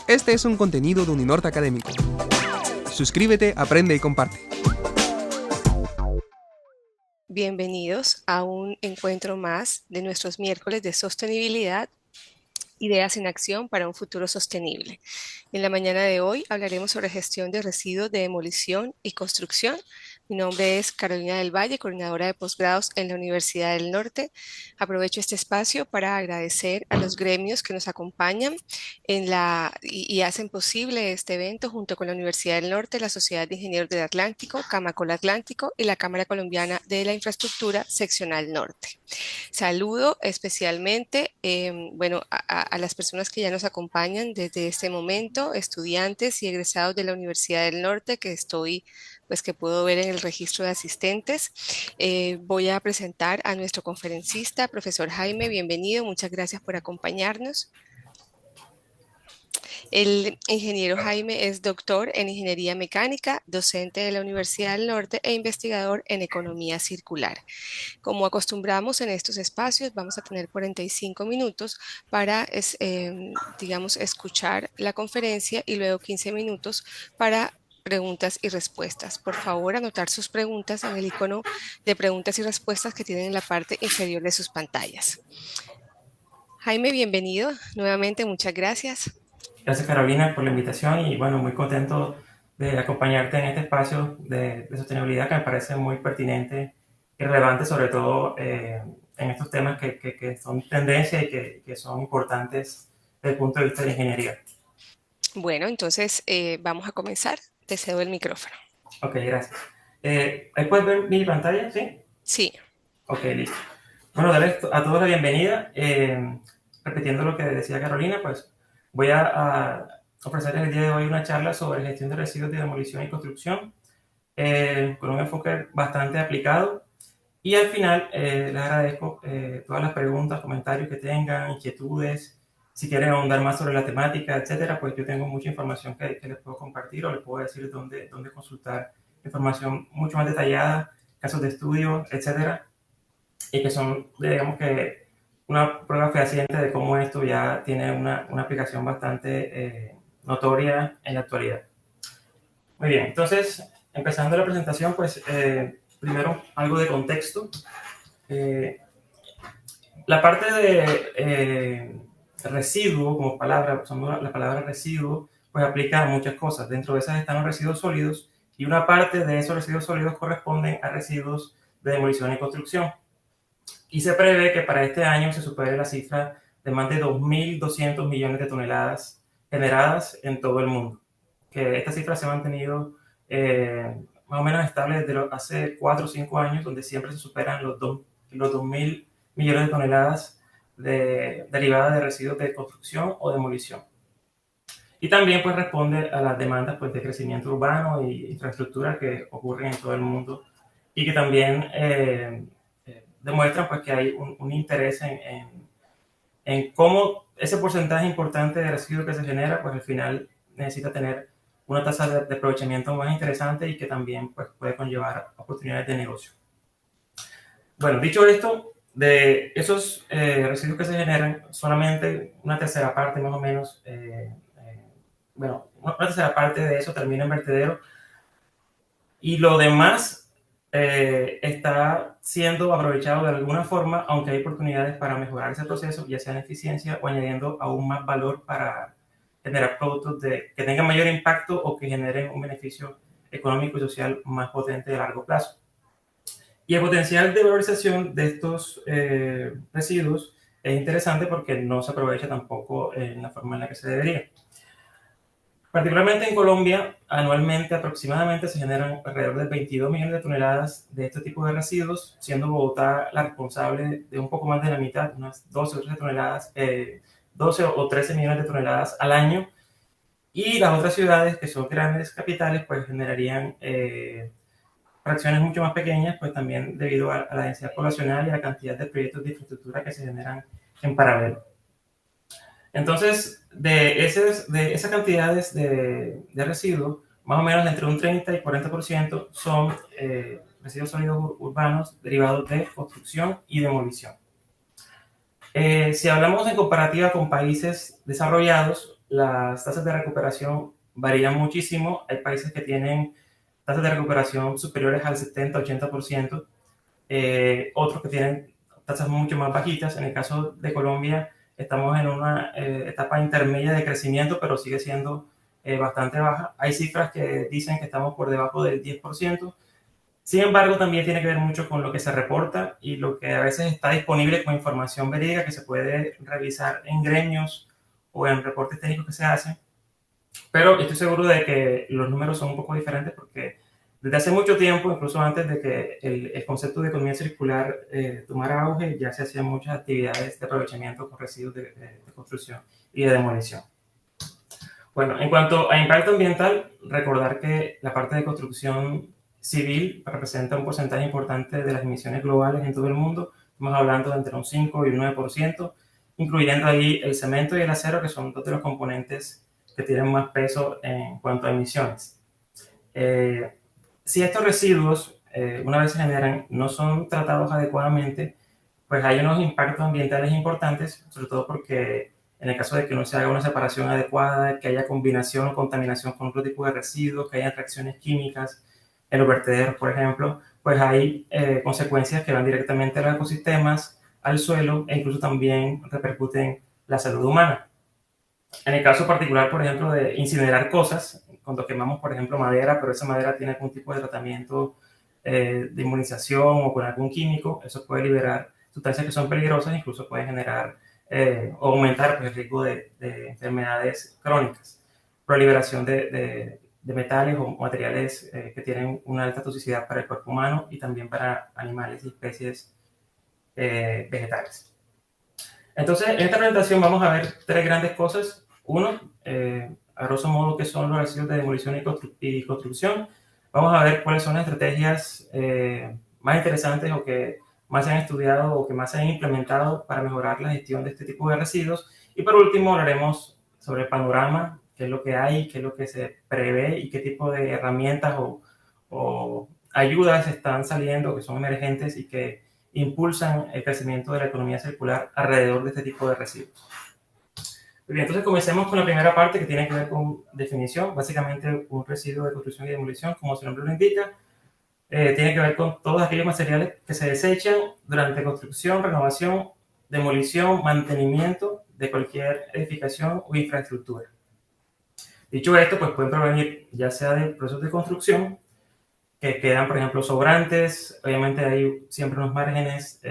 Este es un contenido de Uninorte Académico. Suscríbete, aprende y comparte. Bienvenidos a un encuentro más de nuestros miércoles de sostenibilidad, ideas en acción para un futuro sostenible. En la mañana de hoy hablaremos sobre gestión de residuos de demolición y construcción. Mi nombre es Carolina del Valle, coordinadora de posgrados en la Universidad del Norte. Aprovecho este espacio para agradecer a los gremios que nos acompañan y hacen posible este evento junto con la Universidad del Norte, la Sociedad de Ingenieros del Atlántico, Camacol Atlántico y la Cámara Colombiana de la Infraestructura Seccional Norte. Saludo especialmente, a las personas que ya nos acompañan desde este momento, estudiantes y egresados de la Universidad del Norte que puedo ver en el registro de asistentes. Voy a presentar a nuestro conferencista, profesor Jaime. Bienvenido, muchas gracias por acompañarnos. El ingeniero Jaime es doctor en ingeniería mecánica, docente de la Universidad del Norte e investigador en economía circular. Como acostumbramos en estos espacios, vamos a tener 45 minutos para, escuchar la conferencia y luego 15 minutos para preguntas y respuestas. Por favor, anotar sus preguntas en el icono de preguntas y respuestas que tienen en la parte inferior de sus pantallas. Jaime, bienvenido. Nuevamente, muchas gracias. Gracias, Carolina, por la invitación y bueno, muy contento de acompañarte en este espacio de sostenibilidad que me parece muy pertinente y relevante, sobre todo en estos temas que son tendencia y que son importantes desde el punto de vista de la ingeniería. Bueno, entonces vamos a comenzar. Te cedo el micrófono. Ok, gracias. ¿Ahí puedes ver mi pantalla? ¿Sí? Sí. Ok, listo. Bueno, darles a todos la bienvenida. Repitiendo lo que decía Carolina, pues voy a ofrecerles el día de hoy una charla sobre gestión de residuos de demolición y construcción con un enfoque bastante aplicado. Y al final les agradezco todas las preguntas, comentarios que tengan, inquietudes. Si quieren ahondar más sobre la temática, etcétera, pues yo tengo mucha información que les puedo compartir o les puedo decir dónde consultar información mucho más detallada, casos de estudio, etcétera, y que son, digamos que, una prueba fehaciente de cómo esto ya tiene una aplicación bastante notoria en la actualidad. Muy bien, entonces, empezando la presentación, pues primero algo de contexto. La parte de residuo como palabra, usando la palabra residuo, pues aplica a muchas cosas. Dentro de esas están los residuos sólidos y una parte de esos residuos sólidos corresponden a residuos de demolición y construcción. Y se prevé que para este año se supere la cifra de más de 2.200 millones de toneladas generadas en todo el mundo. Que esta cifra se ha mantenido más o menos estable desde hace 4 o 5 años, donde siempre se superan los 2.000 millones de toneladas derivadas de residuos de construcción o demolición. Y también pues responde a las demandas pues, de crecimiento urbano y infraestructura que ocurren en todo el mundo y que también demuestran pues, que hay un interés en cómo ese porcentaje importante de residuos que se genera, pues al final necesita tener una tasa de aprovechamiento más interesante y que también pues, puede conllevar oportunidades de negocio. Bueno, dicho esto, de esos residuos que se generan, solamente una tercera parte más o menos, una tercera parte de eso termina en vertedero y lo demás está siendo aprovechado de alguna forma, aunque hay oportunidades para mejorar ese proceso, ya sea en eficiencia o añadiendo aún más valor para generar productos que tengan mayor impacto o que generen un beneficio económico y social más potente a largo plazo. Y el potencial de valorización de estos residuos es interesante porque no se aprovecha tampoco en la forma en la que se debería. Particularmente en Colombia, anualmente aproximadamente se generan alrededor de 22 millones de toneladas de este tipo de residuos, siendo Bogotá la responsable de un poco más de la mitad, unas 12 o 13 toneladas, 12 o 13 millones de toneladas al año. Y las otras ciudades, que son grandes capitales, pues generarían fracciones mucho más pequeñas, pues también debido a la densidad poblacional y a la cantidad de proyectos de infraestructura que se generan en paralelo. Entonces, de esas cantidades de residuos, más o menos entre un 30 y 40% son residuos sólidos urbanos derivados de construcción y demolición. Si hablamos en comparativa con países desarrollados, las tasas de recuperación varían muchísimo. Hay países que tienen tasas de recuperación superiores al 70-80%, otros que tienen tasas mucho más bajitas. En el caso de Colombia, estamos en una etapa intermedia de crecimiento, pero sigue siendo bastante baja. Hay cifras que dicen que estamos por debajo del 10%. Sin embargo, también tiene que ver mucho con lo que se reporta y lo que a veces está disponible como información verídica que se puede revisar en gremios o en reportes técnicos que se hacen. Pero estoy seguro de que los números son un poco diferentes porque desde hace mucho tiempo, incluso antes de que el concepto de economía circular tomara auge, ya se hacían muchas actividades de aprovechamiento con residuos de construcción y de demolición. Bueno, en cuanto a impacto ambiental, recordar que la parte de construcción civil representa un porcentaje importante de las emisiones globales en todo el mundo. Estamos hablando de entre un 5 y un 9%, incluyendo ahí el cemento y el acero, que son dos de los componentes que tienen más peso en cuanto a emisiones. Si estos residuos, una vez se generan, no son tratados adecuadamente, pues hay unos impactos ambientales importantes, sobre todo porque en el caso de que no se haga una separación adecuada, que haya combinación o contaminación con otro tipo de residuos, que haya reacciones químicas en los vertederos, por ejemplo, pues hay consecuencias que van directamente a los ecosistemas, al suelo e incluso también repercuten la salud humana. En el caso particular, por ejemplo, de incinerar cosas, cuando quemamos, por ejemplo, madera, pero esa madera tiene algún tipo de tratamiento de inmunización o con algún químico, eso puede liberar sustancias que son peligrosas, incluso puede generar o aumentar pues, el riesgo de enfermedades crónicas. Proliferación de metales o materiales que tienen una alta toxicidad para el cuerpo humano y también para animales y especies vegetales. Entonces, en esta presentación vamos a ver tres grandes cosas. Uno, a grosso modo, qué son los residuos de demolición y construcción. Vamos a ver cuáles son las estrategias más interesantes o que más se han estudiado o que más se han implementado para mejorar la gestión de este tipo de residuos. Y por último, hablaremos sobre el panorama, qué es lo que hay, qué es lo que se prevé y qué tipo de herramientas o ayudas están saliendo, que son emergentes y que impulsan el crecimiento de la economía circular alrededor de este tipo de residuos. Muy bien, entonces comencemos con la primera parte que tiene que ver con definición. Básicamente un residuo de construcción y demolición, como su nombre lo indica, tiene que ver con todos aquellos materiales que se desechan durante construcción, renovación, demolición, mantenimiento de cualquier edificación o infraestructura. Dicho esto, pues pueden provenir ya sea de procesos de construcción, que quedan, por ejemplo, sobrantes. Obviamente hay siempre unos márgenes,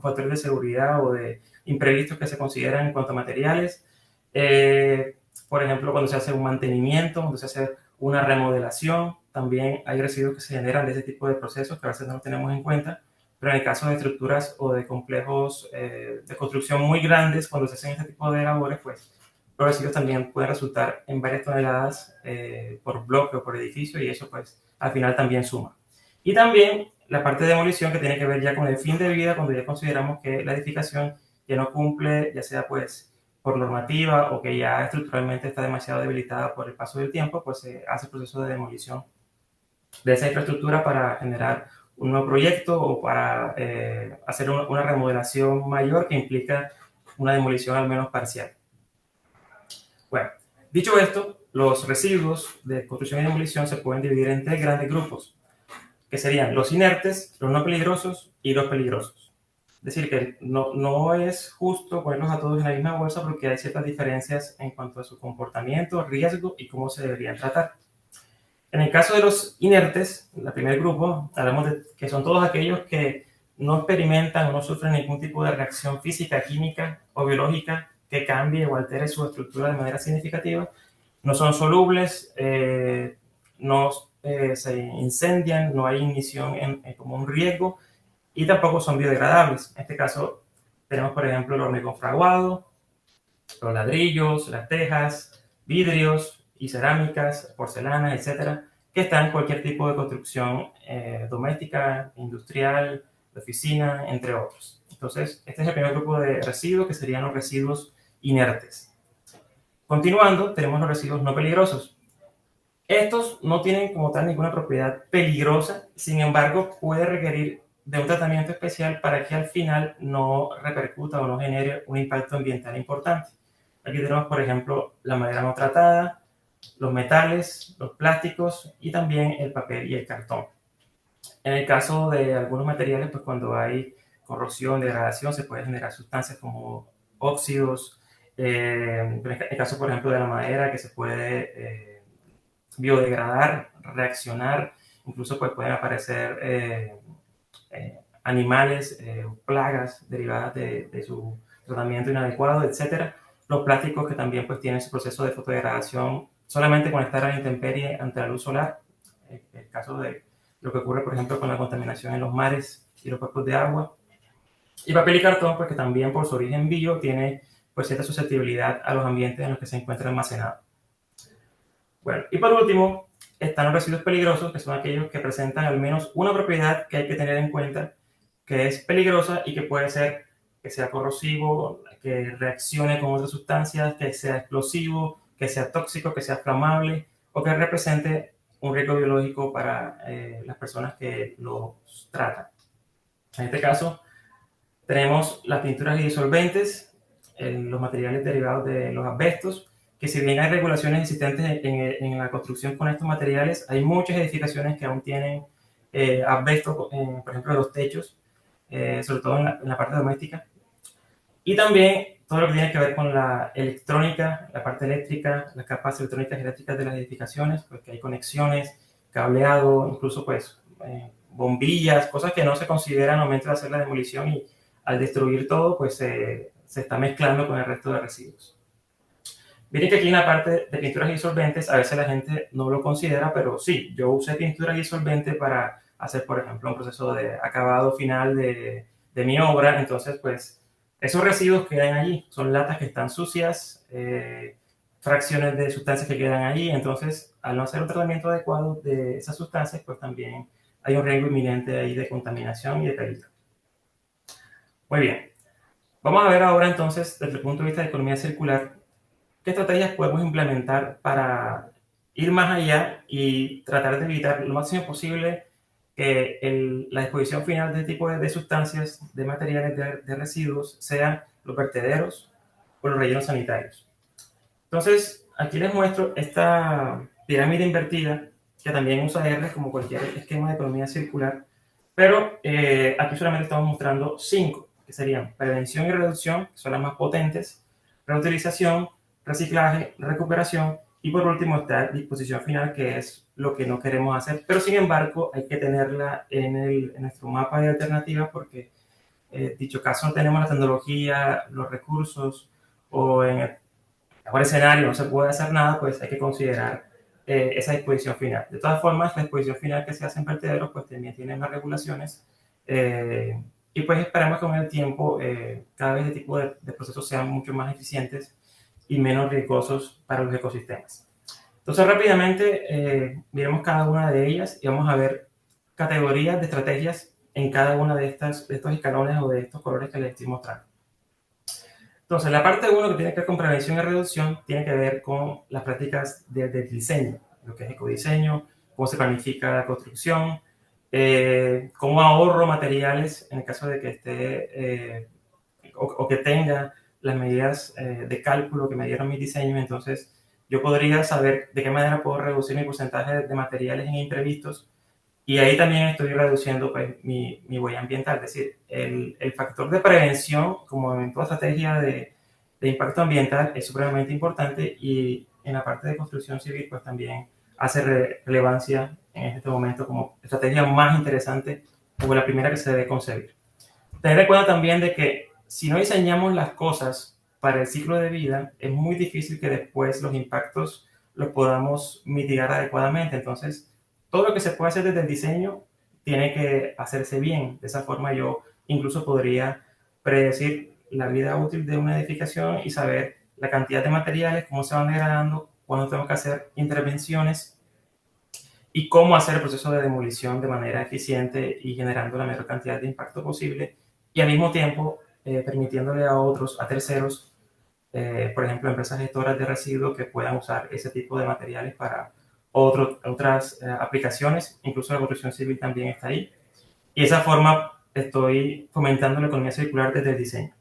factores de seguridad o de imprevistos que se consideran en cuanto a materiales. Por ejemplo, cuando se hace un mantenimiento, cuando se hace una remodelación, también hay residuos que se generan de ese tipo de procesos que a veces no tenemos en cuenta. Pero en el caso de estructuras o de complejos de construcción muy grandes, cuando se hacen este tipo de labores, pues los residuos también pueden resultar en varias toneladas por bloque o por edificio y eso pues al final también suma. Y también la parte de demolición que tiene que ver ya con el fin de vida, cuando ya consideramos que la edificación ya no cumple, ya sea pues por normativa o que ya estructuralmente está demasiado debilitada por el paso del tiempo, pues se hace el proceso de demolición de esa infraestructura para generar un nuevo proyecto o para hacer una remodelación mayor que implica una demolición al menos parcial. Bueno, dicho esto, los residuos de construcción y demolición se pueden dividir en tres grandes grupos, que serían los inertes, los no peligrosos y los peligrosos. Es decir, que no es justo ponerlos a todos en la misma bolsa porque hay ciertas diferencias en cuanto a su comportamiento, riesgo y cómo se deberían tratar. En el caso de los inertes, el primer grupo, hablamos de que son todos aquellos que no experimentan o no sufren ningún tipo de reacción física, química o biológica que cambie o altere su estructura de manera significativa, no son solubles, no se incendian, no hay ignición como un riesgo y tampoco son biodegradables. En este caso tenemos, por ejemplo, el hormigón fraguado, los ladrillos, las tejas, vidrios y cerámicas, porcelanas, etcétera, que están en cualquier tipo de construcción doméstica, industrial, de oficina, entre otros. Entonces, este es el primer grupo de residuos, que serían los residuos inertes. Continuando, tenemos los residuos no peligrosos. Estos no tienen como tal ninguna propiedad peligrosa, sin embargo, puede requerir de un tratamiento especial para que al final no repercuta o no genere un impacto ambiental importante. Aquí tenemos, por ejemplo, la madera no tratada, los metales, los plásticos y también el papel y el cartón. En el caso de algunos materiales, pues cuando hay corrosión, degradación, se pueden generar sustancias como óxidos. En el caso, por ejemplo, de la madera, que se puede biodegradar, reaccionar, incluso pues pueden aparecer animales, plagas derivadas de su tratamiento inadecuado, etcétera. Los plásticos que también pues tienen su proceso de fotodegradación solamente con estar a la intemperie ante la luz solar. El caso de lo que ocurre, por ejemplo, con la contaminación en los mares y los cuerpos de agua. Y papel y cartón, pues que también por su origen bio tiene pues cierta susceptibilidad a los ambientes en los que se encuentra almacenado. Bueno, y por último, están los residuos peligrosos, que son aquellos que presentan al menos una propiedad que hay que tener en cuenta, que es peligrosa y que puede ser que sea corrosivo, que reaccione con otras sustancias, que sea explosivo, que sea tóxico, que sea flamable o que represente un riesgo biológico para las personas que los tratan. En este caso, tenemos las pinturas y disolventes, los materiales derivados de los asbestos, que si bien hay regulaciones existentes en la construcción con estos materiales, hay muchas edificaciones que aún tienen asbesto, por ejemplo, en los techos, sobre todo en la parte doméstica. Y también todo lo que tiene que ver con la electrónica, la parte eléctrica, las capas electrónicas y eléctricas de las edificaciones, pues que hay conexiones, cableado, incluso pues bombillas, cosas que no se consideran al momento de hacer la demolición y al destruir todo, pues se está mezclando con el resto de residuos. Miren que aquí en la parte de pinturas y disolventes, a veces la gente no lo considera, pero sí, yo usé pinturas y disolventes para hacer, por ejemplo, un proceso de acabado final de mi obra. Entonces, pues, esos residuos quedan allí. Son latas que están sucias, fracciones de sustancias que quedan allí. Entonces, al no hacer un tratamiento adecuado de esas sustancias, pues también hay un riesgo inminente ahí de contaminación y de peligro. Muy bien. Vamos a ver ahora entonces, desde el punto de vista de economía circular, qué estrategias podemos implementar para ir más allá y tratar de evitar lo máximo posible que la disposición final de este tipo de sustancias, de materiales, de residuos, sean los vertederos o los rellenos sanitarios. Entonces, aquí les muestro esta pirámide invertida, que también usa R como cualquier esquema de economía circular, pero aquí solamente estamos mostrando 5, que serían prevención y reducción, que son las más potentes, reutilización, reciclaje, recuperación y por último está disposición final, que es lo que no queremos hacer, pero sin embargo hay que tenerla en nuestro mapa de alternativas porque dicho caso no tenemos la tecnología, los recursos o en el mejor escenario no se puede hacer nada, pues hay que considerar esa disposición final. De todas formas, la disposición final que se hace en vertederos pues también tiene más regulaciones y pues esperamos que con el tiempo cada vez este tipo de procesos sean mucho más eficientes y menos riesgosos para los ecosistemas. Entonces rápidamente miremos cada una de ellas y vamos a ver categorías de estrategias en cada una de estos escalones o de estos colores que les estoy mostrando. Entonces, la parte 1 que tiene que ver con prevención y reducción tiene que ver con las prácticas del diseño, lo que es ecodiseño, cómo se planifica la construcción, cómo ahorro materiales en el caso de que esté o que tenga las medidas de cálculo que me dieron mis diseños. Entonces, yo podría saber de qué manera puedo reducir mi porcentaje de materiales en imprevistos y ahí también estoy reduciendo pues, mi huella ambiental. Es decir, el factor de prevención como en toda estrategia de impacto ambiental es supremamente importante y en la parte de construcción civil pues también hace relevancia en este momento como estrategia más interesante o la primera que se debe concebir. Tener en cuenta también de que si no diseñamos las cosas para el ciclo de vida, es muy difícil que después los impactos los podamos mitigar adecuadamente. Entonces, todo lo que se puede hacer desde el diseño tiene que hacerse bien. De esa forma yo incluso podría predecir la vida útil de una edificación y saber la cantidad de materiales, cómo se van degradando, cuándo tengo que hacer intervenciones y cómo hacer el proceso de demolición de manera eficiente y generando la menor cantidad de impacto posible y al mismo tiempo permitiéndole a otros, a terceros, por ejemplo, empresas gestoras de residuos que puedan usar ese tipo de materiales para otras aplicaciones, incluso la construcción civil también está ahí. Y de esa forma estoy fomentando la economía circular desde el diseño.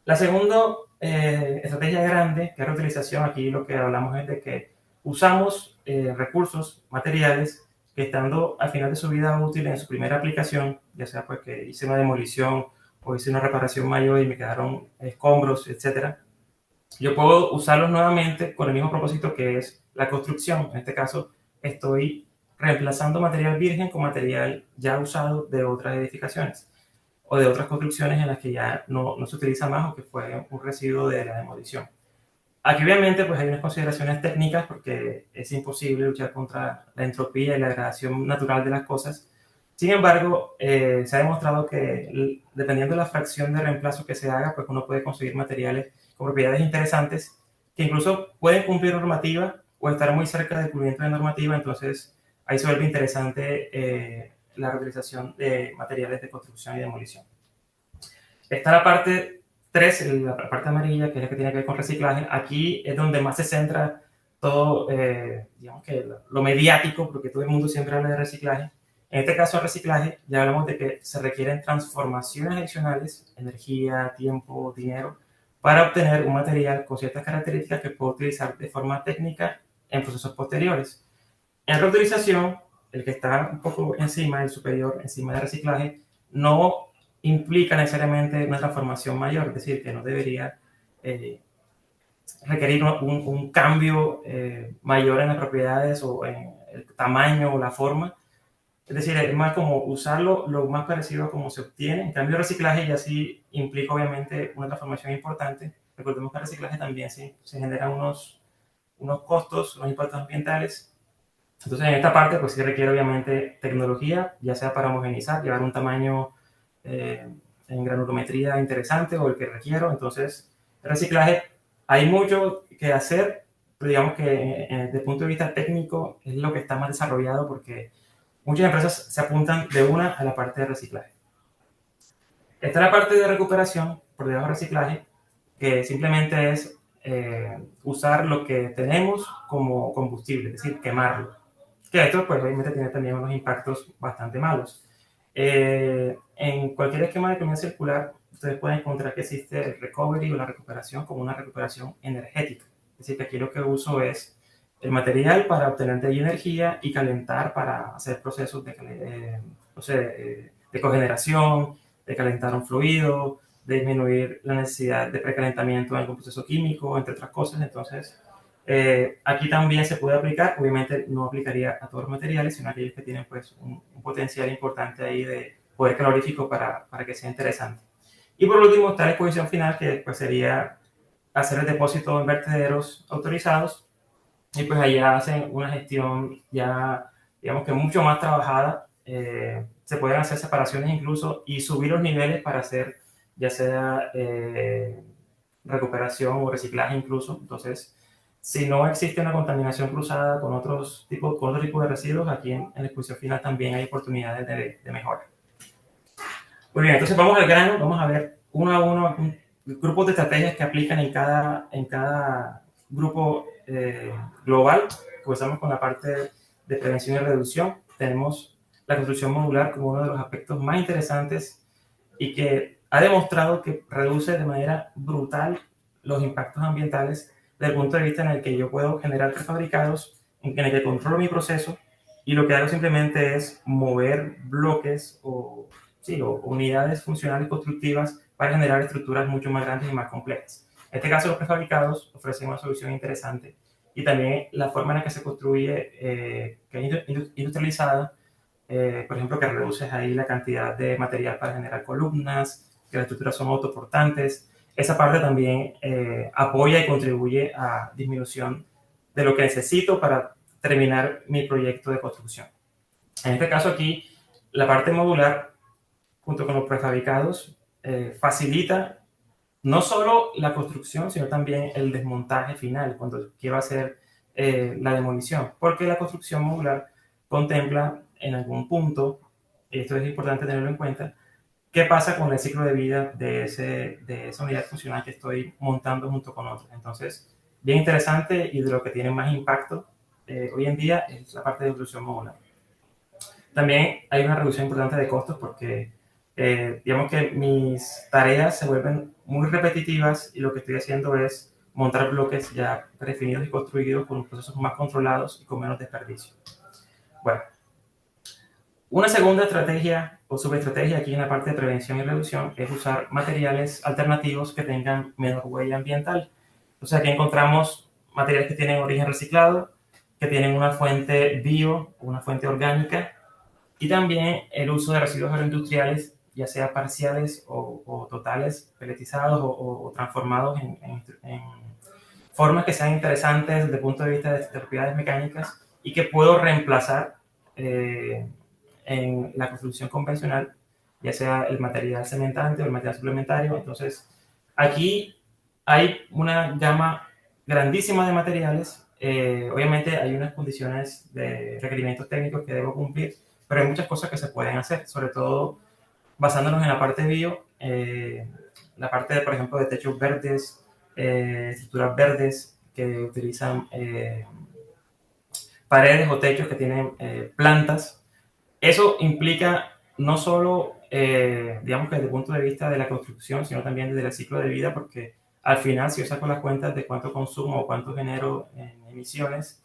La segunda estrategia grande, que es reutilización, aquí lo que hablamos es de que usamos recursos, materiales, que estando al final de su vida útil en su primera aplicación, ya sea pues que hice una demolición o hice una reparación mayor y me quedaron escombros, etcétera, yo puedo usarlos nuevamente con el mismo propósito que es la construcción. En este caso, estoy reemplazando material virgen con material ya usado de otras edificaciones o de otras construcciones en las que ya no se utiliza más o que fue un residuo de la demolición. Aquí obviamente pues hay unas consideraciones técnicas porque es imposible luchar contra la entropía y la degradación natural de las cosas. Sin embargo, se ha demostrado que dependiendo de la fracción de reemplazo que se haga, pues uno puede conseguir materiales con propiedades interesantes que incluso pueden cumplir normativa o estar muy cerca del cumplimiento de normativa. Entonces ahí se vuelve interesante la reutilización de materiales de construcción y demolición. Está la parte 3, la parte amarilla, que es la que tiene que ver con reciclaje. Aquí es donde más se centra todo, digamos que lo mediático, porque todo el mundo siempre habla de reciclaje. En este caso, reciclaje, ya hablamos de que se requieren transformaciones adicionales, energía, tiempo, dinero, para obtener un material con ciertas características que puedo utilizar de forma técnica en procesos posteriores. En reutilización, el que está un poco encima, el superior, encima del reciclaje, no implica necesariamente una transformación mayor, es decir, que no debería requerir un cambio mayor en las propiedades o en el tamaño o la forma. Es decir, es más como usarlo lo más parecido a cómo se obtiene. En cambio, el reciclaje ya sí implica obviamente una transformación importante. Recordemos que el reciclaje también se generan unos costos, unos impactos ambientales. Entonces, en esta parte, pues sí requiere obviamente tecnología, ya sea para homogenizar, llevar un tamaño en granulometría interesante o el que requiero. Entonces, el reciclaje, hay mucho que hacer, pero digamos que desde el punto de vista técnico es lo que está más desarrollado porque muchas empresas se apuntan de una a la parte de reciclaje. Está la parte de recuperación por debajo de reciclaje, que simplemente es usar lo que tenemos como combustible, es decir, quemarlo. Que esto, pues, obviamente tiene también unos impactos bastante malos. En cualquier esquema de economía circular, ustedes pueden encontrar que existe el recovery o la recuperación como una recuperación energética. Es decir, que aquí lo que uso es el material para obtener de ahí energía y calentar para hacer procesos de cogeneración, de calentar un fluido, de disminuir la necesidad de precalentamiento en algún proceso químico, entre otras cosas. Entonces, aquí también se puede aplicar, obviamente no aplicaría a todos los materiales, sino a aquellos que tienen pues un potencial importante ahí de poder calorífico para que sea interesante. Y por último está la exposición final, que pues sería hacer el depósito en vertederos autorizados y pues allá hacen una gestión ya, digamos que mucho más trabajada. Se pueden hacer separaciones incluso y subir los niveles para hacer ya sea recuperación o reciclaje incluso. Entonces, si no existe una contaminación cruzada con otro tipo de residuos, aquí en la exposición final también hay oportunidades de mejora. Muy bien, entonces vamos al grano, vamos a ver uno a uno grupos de estrategias que aplican en cada grupo global. Comenzamos con la parte de prevención y reducción. Tenemos la construcción modular como uno de los aspectos más interesantes y que ha demostrado que reduce de manera brutal los impactos ambientales desde el punto de vista en el que yo puedo generar prefabricados, en el que controlo mi proceso y lo que hago simplemente es mover bloques o unidades funcionales constructivas para generar estructuras mucho más grandes y más complejas. En este caso, los prefabricados ofrecen una solución interesante y también la forma en la que se construye, que es industrializada, por ejemplo, que reduces ahí la cantidad de material para generar columnas, que las estructuras son autoportantes. Esa parte también apoya y contribuye a disminución de lo que necesito para terminar mi proyecto de construcción. En este caso aquí, la parte modular, junto con los prefabricados, facilita no solo la construcción, sino también el desmontaje final, cuando quiero hacer la demolición, porque la construcción modular contempla en algún punto, y esto es importante tenerlo en cuenta, qué pasa con el ciclo de vida de esa unidad funcional que estoy montando junto con otras. Entonces, bien interesante y de lo que tiene más impacto hoy en día es la parte de construcción modular. También hay una reducción importante de costos porque Digamos que mis tareas se vuelven muy repetitivas y lo que estoy haciendo es montar bloques ya predefinidos y construidos con procesos más controlados y con menos desperdicio. Bueno, una segunda estrategia o subestrategia aquí en la parte de prevención y reducción es usar materiales alternativos que tengan menor huella ambiental. O sea, aquí encontramos materiales que tienen origen reciclado, que tienen una fuente bio, una fuente orgánica, y también el uso de residuos agroindustriales, ya sea parciales o totales, peletizados o transformados en formas que sean interesantes desde el punto de vista de propiedades mecánicas y que puedo reemplazar en la construcción convencional, ya sea el material cementante o el material suplementario. Entonces, aquí hay una gama grandísima de materiales. Obviamente hay unas condiciones de requerimientos técnicos que debo cumplir, pero hay muchas cosas que se pueden hacer, sobre todo basándonos en la parte bio, la parte, por ejemplo, de techos verdes, estructuras verdes que utilizan paredes o techos que tienen plantas. Eso implica no solo, digamos que desde el punto de vista de la construcción, sino también desde el ciclo de vida, porque al final, si yo saco las cuentas de cuánto consumo o cuánto genero en emisiones,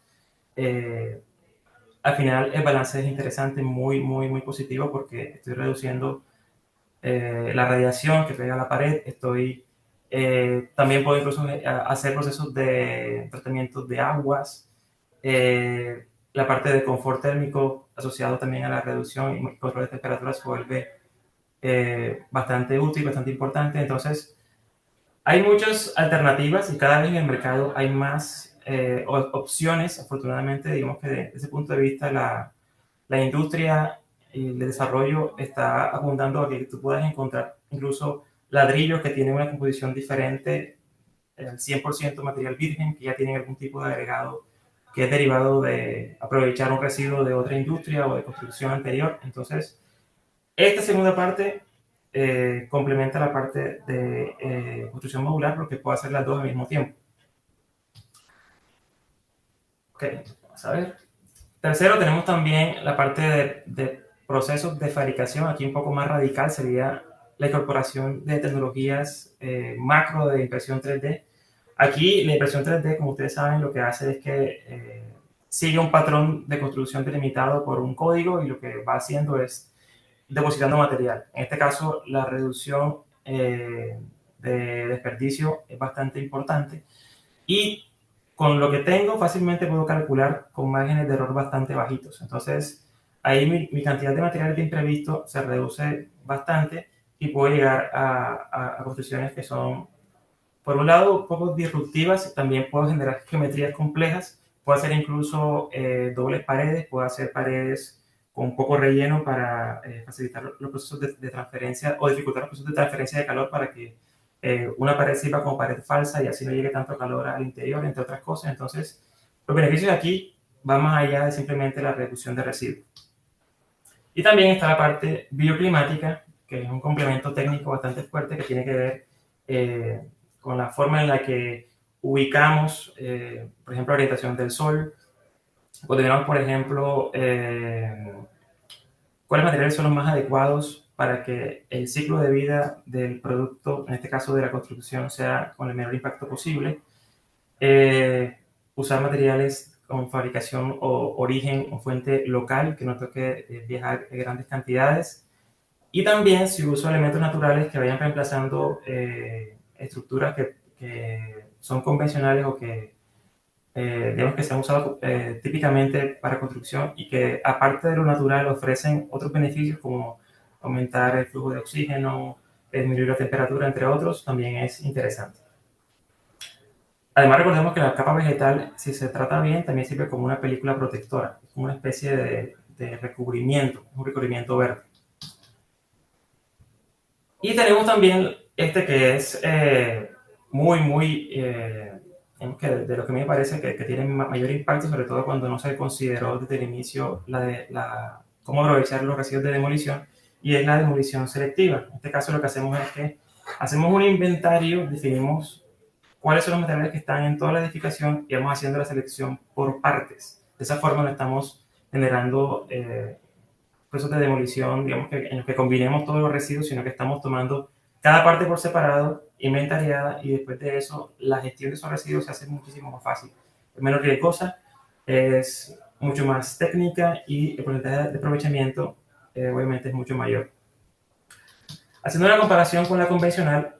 al final el balance es interesante, muy positivo, porque estoy reduciendo la radiación que pega a la pared, también puedo incluso hacer procesos de tratamiento de aguas, la parte de confort térmico asociado también a la reducción y control de temperaturas se vuelve bastante útil, bastante importante. Entonces, hay muchas alternativas y cada vez en el mercado hay más opciones. Afortunadamente, digamos que desde ese punto de vista la industria y el desarrollo está apuntando a que tú puedas encontrar incluso ladrillos que tienen una composición diferente, al 100% material virgen, que ya tienen algún tipo de agregado que es derivado de aprovechar un residuo de otra industria o de construcción anterior. Entonces, esta segunda parte complementa la parte de construcción modular porque puedo hacer las dos al mismo tiempo. Ok, vamos a ver. Tercero, tenemos también la parte de procesos de fabricación. Aquí un poco más radical sería la incorporación de tecnologías macro de impresión 3D. Aquí la impresión 3D, como ustedes saben, lo que hace es que sigue un patrón de construcción delimitado por un código y lo que va haciendo es depositando material. En este caso, la reducción de desperdicio es bastante importante y con lo que tengo fácilmente puedo calcular con márgenes de error bastante bajitos. Entonces, ahí mi cantidad de materiales de imprevisto se reduce bastante y puedo llegar a construcciones que son, por un lado, un poco disruptivas. También puedo generar geometrías complejas. Puedo hacer incluso dobles paredes, puedo hacer paredes con poco relleno para facilitar los procesos de transferencia o dificultar los procesos de transferencia de calor para que una pared sirva como pared falsa y así no llegue tanto calor al interior, entre otras cosas. Entonces, los beneficios de aquí van más allá de simplemente la reducción de residuos. Y también está la parte bioclimática, que es un complemento técnico bastante fuerte que tiene que ver con la forma en la que ubicamos, por ejemplo, la orientación del sol. Podríamos, por ejemplo, cuáles materiales son los más adecuados para que el ciclo de vida del producto, en este caso de la construcción, sea con el menor impacto posible. Usar materiales con fabricación o origen o fuente local, que no toque viajar en grandes cantidades. Y también si uso elementos naturales que vayan reemplazando estructuras que son convencionales o que digamos que se han usado típicamente para construcción y que aparte de lo natural ofrecen otros beneficios como aumentar el flujo de oxígeno, disminuir la temperatura, entre otros, también es interesante. Además, recordemos que la capa vegetal, si se trata bien, también sirve como una película protectora, como una especie de recubrimiento, un recubrimiento verde. Y tenemos también este que es de lo que me parece que tiene mayor impacto, sobre todo cuando no se consideró desde el inicio cómo aprovechar los residuos de demolición, y es la demolición selectiva. En este caso lo que hacemos es que hacemos un inventario, definimos cuáles son los materiales que están en toda la edificación y vamos haciendo la selección por partes. De esa forma no estamos generando procesos de demolición, digamos, en los que combinemos todos los residuos, sino que estamos tomando cada parte por separado, inventariada, y después de eso la gestión de esos residuos se hace muchísimo más fácil. Es menos riesgosa, es mucho más técnica y el porcentaje de aprovechamiento obviamente es mucho mayor. Haciendo una comparación con la convencional,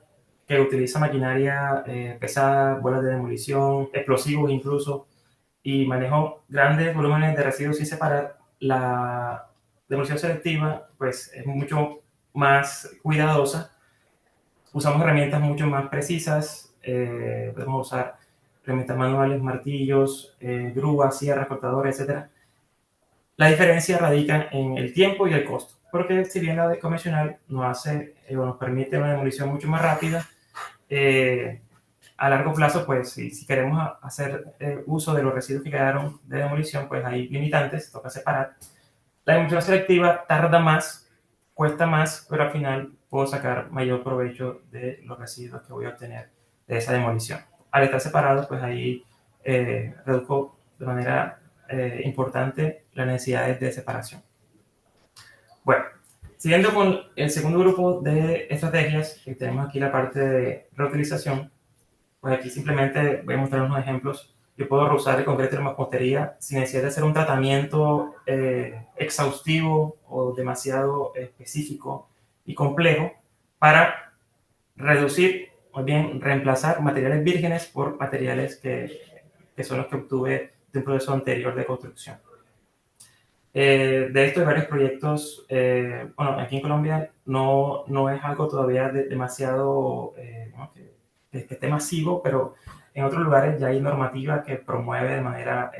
que utiliza maquinaria pesada, bolas de demolición, explosivos incluso, y manejo grandes volúmenes de residuos sin separar, la demolición selectiva pues es mucho más cuidadosa. Usamos herramientas mucho más precisas, podemos usar herramientas manuales, martillos, grúas, sierras, cortadores, etc. La diferencia radica en el tiempo y el costo, porque si bien la de convencional nos permite una demolición mucho más rápida, a largo plazo, pues si queremos hacer uso de los residuos que quedaron de demolición, pues hay limitantes, toca separar. La demolición selectiva tarda más, cuesta más, pero al final puedo sacar mayor provecho de los residuos que voy a obtener de esa demolición. Al estar separados, pues ahí reduzco de manera importante las necesidades de separación. Bueno, siguiendo con el segundo grupo de estrategias, que tenemos aquí la parte de reutilización, pues aquí simplemente voy a mostrar unos ejemplos. Yo puedo reusar el concreto de mampostería sin necesidad de hacer un tratamiento exhaustivo o demasiado específico y complejo para reducir o bien reemplazar materiales vírgenes por materiales que son los que obtuve de un proceso anterior de construcción. De esto hay varios proyectos. Bueno, aquí en Colombia no es algo todavía demasiado que esté masivo, pero en otros lugares ya hay normativa que promueve de manera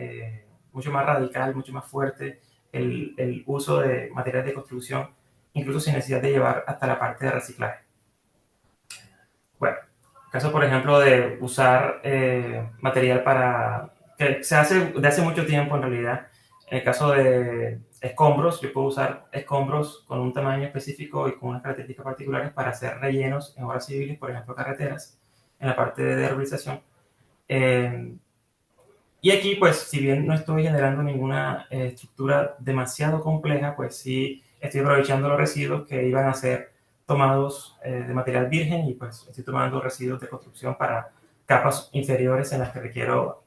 mucho más radical, mucho más fuerte el uso de materiales de construcción, incluso sin necesidad de llevar hasta la parte de reciclaje. Bueno, caso por ejemplo de usar material que se hace de hace mucho tiempo en realidad. En el caso de escombros, yo puedo usar escombros con un tamaño específico y con unas características particulares para hacer rellenos en obras civiles, por ejemplo carreteras, en la parte de urbanización. Y aquí, pues, si bien no estoy generando ninguna estructura demasiado compleja, pues sí estoy aprovechando los residuos que iban a ser tomados de material virgen y pues estoy tomando residuos de construcción para capas inferiores en las que requiero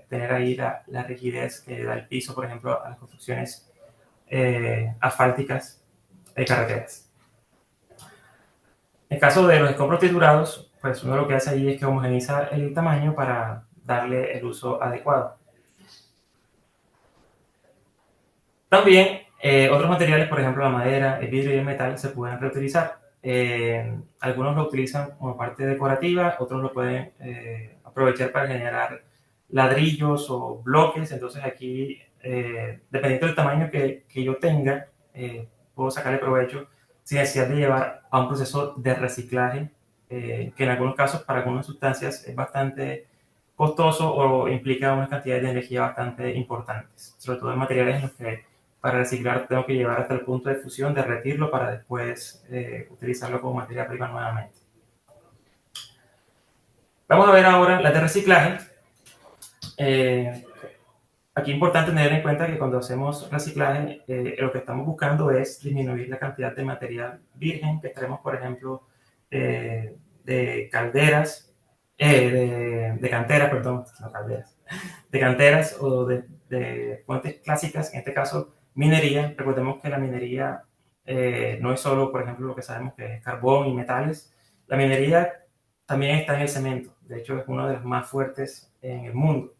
tener ahí la rigidez que da el piso, por ejemplo, a las construcciones asfálticas de carreteras. En el caso de los escombros triturados, pues uno lo que hace ahí es que homogeniza el tamaño para darle el uso adecuado. También otros materiales, por ejemplo la madera, el vidrio y el metal, se pueden reutilizar. Algunos lo utilizan como parte decorativa, otros lo pueden aprovechar para generar ladrillos o bloques. Entonces aquí, dependiendo del tamaño que yo tenga, puedo sacarle provecho sin necesidad de llevar a un proceso de reciclaje, que en algunos casos para algunas sustancias es bastante costoso o implica unas cantidades de energía bastante importantes, sobre todo en materiales en los que para reciclar tengo que llevar hasta el punto de fusión, derretirlo para después utilizarlo como materia prima nuevamente. Vamos a ver ahora las de reciclaje. Aquí es importante tener en cuenta que cuando hacemos reciclaje, lo que estamos buscando es disminuir la cantidad de material virgen que tenemos, por ejemplo, de calderas, de canteras, perdón, no calderas, de canteras o de fuentes clásicas, en este caso minería. Recordemos que la minería no es solo, por ejemplo, lo que sabemos que es carbón y metales. La minería también está en el cemento, de hecho es uno de los más fuertes en el mundo.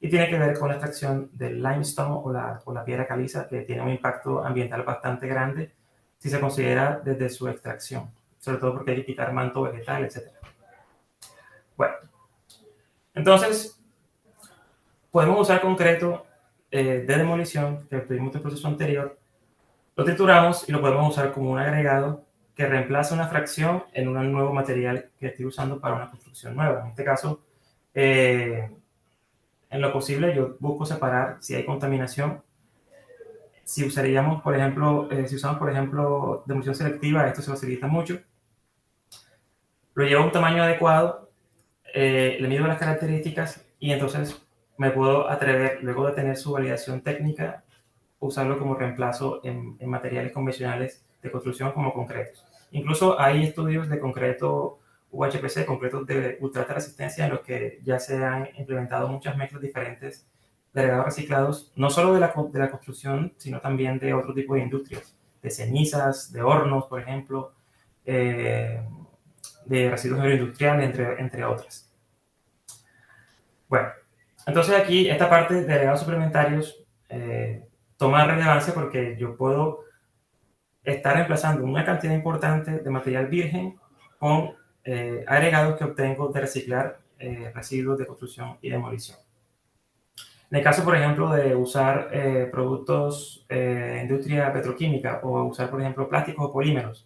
Y tiene que ver con la extracción del limestone o la piedra caliza, que tiene un impacto ambiental bastante grande si se considera desde su extracción, sobre todo porque hay que quitar manto vegetal, etc. Bueno, entonces podemos usar concreto de demolición que obtuvimos del proceso anterior, lo trituramos y lo podemos usar como un agregado que reemplaza una fracción en un nuevo material que estoy usando para una construcción nueva. En este caso, en lo posible yo busco separar si hay contaminación. Si usaríamos, por ejemplo, si usamos, por ejemplo, demolición selectiva, esto se facilita mucho. Lo llevo a un tamaño adecuado, le mido las características y entonces me puedo atrever, luego de tener su validación técnica, usarlo como reemplazo en materiales convencionales de construcción como concretos. Incluso hay estudios de concreto UHPC, concretos de ultra alta resistencia, en los que ya se han implementado muchas mezclas diferentes de agregados reciclados, no solo de la construcción, sino también de otro tipo de industrias, de cenizas, de hornos, por ejemplo, de residuos agroindustriales, entre otras. Bueno, entonces aquí esta parte de agregados suplementarios toma relevancia porque yo puedo estar reemplazando una cantidad importante de material virgen con agregados que obtengo de reciclar residuos de construcción y demolición. En el caso, por ejemplo, de usar productos de industria petroquímica o usar, por ejemplo, plásticos o polímeros,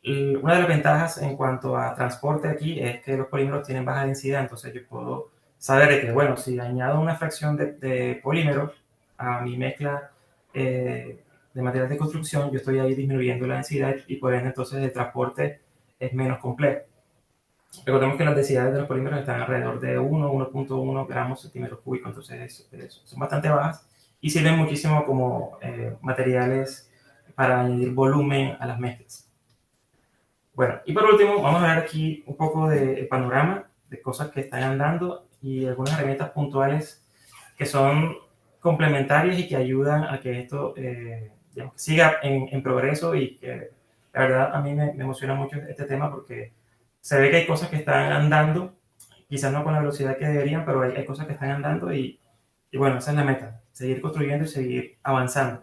una de las ventajas en cuanto a transporte aquí es que los polímeros tienen baja densidad, entonces yo puedo saber de que, bueno, si añado una fracción de polímero a mi mezcla de materiales de construcción, yo estoy ahí disminuyendo la densidad y por ende entonces el transporte es menos complejo. Recordemos que las densidades de los polímeros están alrededor de 1.1 gramos centímetros cúbicos, entonces son bastante bajas y sirven muchísimo como materiales para añadir volumen a las mezclas. Bueno, y por último, vamos a ver aquí un poco del panorama de cosas que están andando y algunas herramientas puntuales que son complementarias y que ayudan a que esto digamos, que siga en progreso y que la verdad a mí me emociona mucho este tema porque se ve que hay cosas que están andando, quizás no con la velocidad que deberían, pero hay cosas que están andando y bueno, esa es la meta, seguir construyendo y seguir avanzando.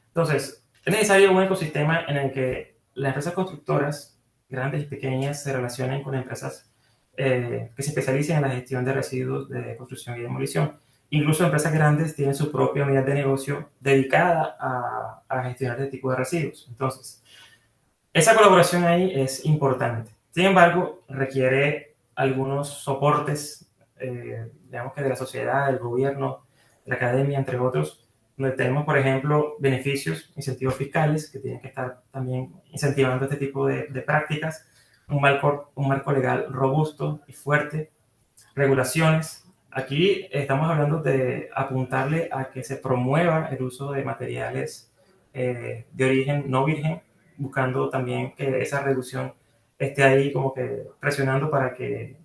Entonces, es necesario un ecosistema en el que las empresas constructoras, grandes y pequeñas, se relacionen con empresas que se especialicen en la gestión de residuos de construcción y demolición. Incluso empresas grandes tienen su propia unidad de negocio dedicada a gestionar este tipo de residuos. Entonces, esa colaboración ahí es importante. Sin embargo, requiere algunos soportes, digamos que de la sociedad, del gobierno, de la academia, entre otros, donde tenemos, por ejemplo, beneficios, incentivos fiscales, que tienen que estar también incentivando este tipo de prácticas, un marco legal robusto y fuerte, regulaciones. Aquí estamos hablando de apuntarle a que se promueva el uso de materiales de origen no virgen, buscando también que esa reducción esté ahí como que presionando para que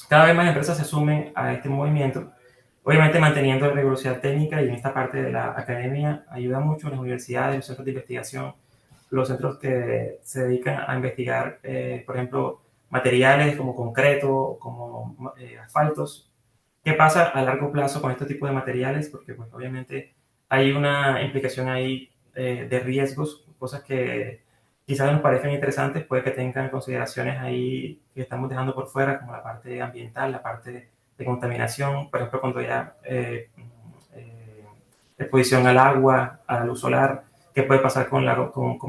cada vez más empresas se sumen a este movimiento. Obviamente manteniendo la rigurosidad técnica y en esta parte de la academia ayuda mucho las universidades, los centros de investigación, los centros que se dedican a investigar, por ejemplo, materiales como concreto, como asfaltos. ¿Qué pasa a largo plazo con este tipo de materiales? Porque pues, obviamente hay una implicación ahí de riesgos, cosas que quizás nos parezcan interesantes, puede que tengan consideraciones ahí que estamos dejando por fuera, como la parte ambiental, la parte de contaminación, por ejemplo, cuando haya exposición al agua, a la luz solar, qué puede pasar con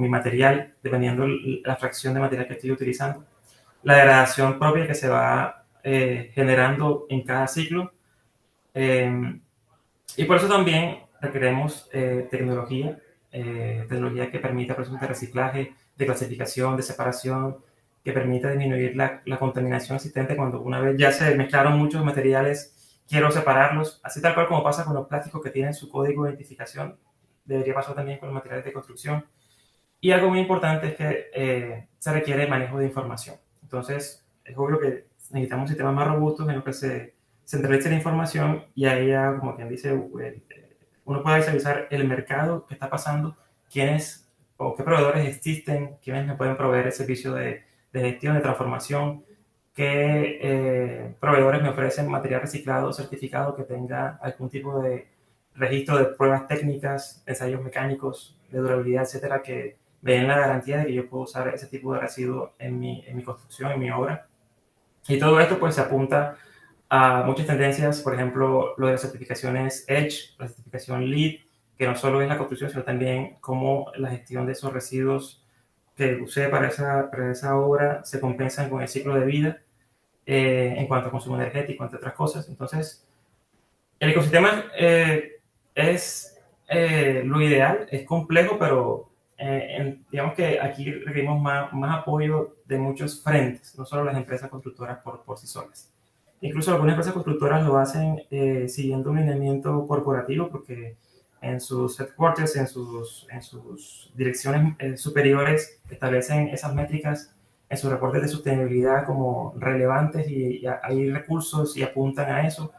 mi material, dependiendo la fracción de material que estoy utilizando, la degradación propia que se va generando en cada ciclo. Y por eso también requeremos tecnología que permita procesos de reciclaje, de clasificación, de separación, que permita disminuir la contaminación existente cuando una vez ya se mezclaron muchos materiales, quiero separarlos, así tal cual como pasa con los plásticos que tienen su código de identificación, debería pasar también con los materiales de construcción. Y algo muy importante es que se requiere manejo de información. Entonces, es obvio que necesitamos sistemas más robustos en los que se centralice la información y ahí ya, como quien dice, uno puede visualizar el mercado que está pasando, quiénes o qué proveedores existen, quiénes me pueden proveer el servicio de gestión, de transformación, qué proveedores me ofrecen material reciclado, certificado, que tenga algún tipo de registro de pruebas técnicas, ensayos mecánicos, de durabilidad, etcétera, que me den la garantía de que yo puedo usar ese tipo de residuo en mi construcción, en mi obra. Y todo esto pues se apunta a muchas tendencias, por ejemplo, lo de las certificaciones EDGE, la certificación LEED, que no solo es la construcción, sino también cómo la gestión de esos residuos que usé para esa obra se compensan con el ciclo de vida en cuanto a consumo energético, entre otras cosas. Entonces, el ecosistema es lo ideal, es complejo, pero digamos que aquí requerimos más apoyo de muchos frentes, no solo las empresas constructoras por sí solas. Incluso algunas empresas constructoras lo hacen siguiendo un lineamiento corporativo, porque en sus headquarters, en sus direcciones superiores, establecen esas métricas en sus reportes de sostenibilidad como relevantes y hay recursos y apuntan a eso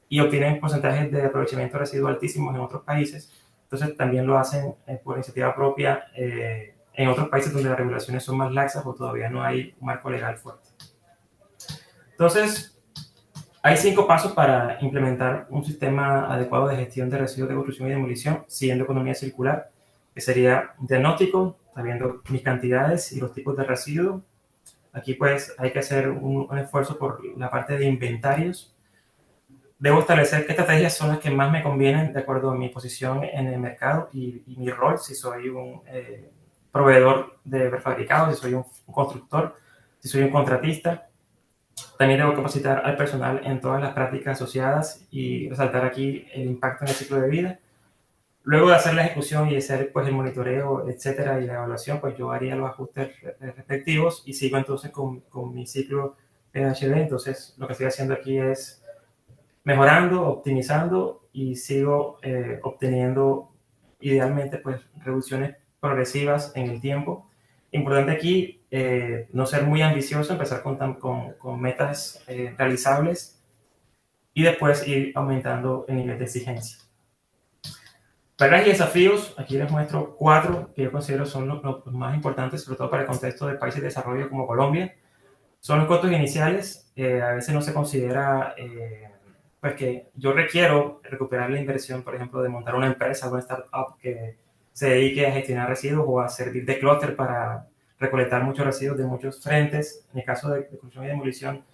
y obtienen porcentajes de aprovechamiento residual altísimos en otros países. Entonces también lo hacen por iniciativa propia en otros países donde las regulaciones son más laxas o todavía no hay un marco legal fuerte. Entonces, hay 5 pasos para implementar un sistema adecuado de gestión de residuos de construcción y demolición siguiendo economía circular, que sería un diagnóstico, sabiendo mis cantidades y los tipos de residuos. Aquí pues hay que hacer un esfuerzo por la parte de inventarios. Debo establecer qué estrategias son las que más me convienen de acuerdo a mi posición en el mercado y mi rol, si soy un proveedor de prefabricados, si soy un constructor, si soy un contratista. También debo capacitar al personal en todas las prácticas asociadas y resaltar aquí el impacto en el ciclo de vida. Luego de hacer la ejecución y hacer pues, el monitoreo, etcétera, y la evaluación, pues yo haría los ajustes respectivos y sigo entonces con mi ciclo PHD. Entonces, lo que estoy haciendo aquí es mejorando, optimizando y sigo obteniendo idealmente pues reducciones progresivas en el tiempo. Importante aquí no ser muy ambicioso, empezar con metas realizables y después ir aumentando el nivel de exigencia. Reglas y desafíos, aquí les muestro 4 que yo considero son los más importantes, sobre todo para el contexto de países de desarrollo como Colombia. Son los costos iniciales, a veces no se considera pues que yo requiero recuperar la inversión, por ejemplo, de montar una empresa, una startup que se dedique a gestionar residuos o a servir de clúster para recolectar muchos residuos de muchos frentes. En el caso de construcción y demolición,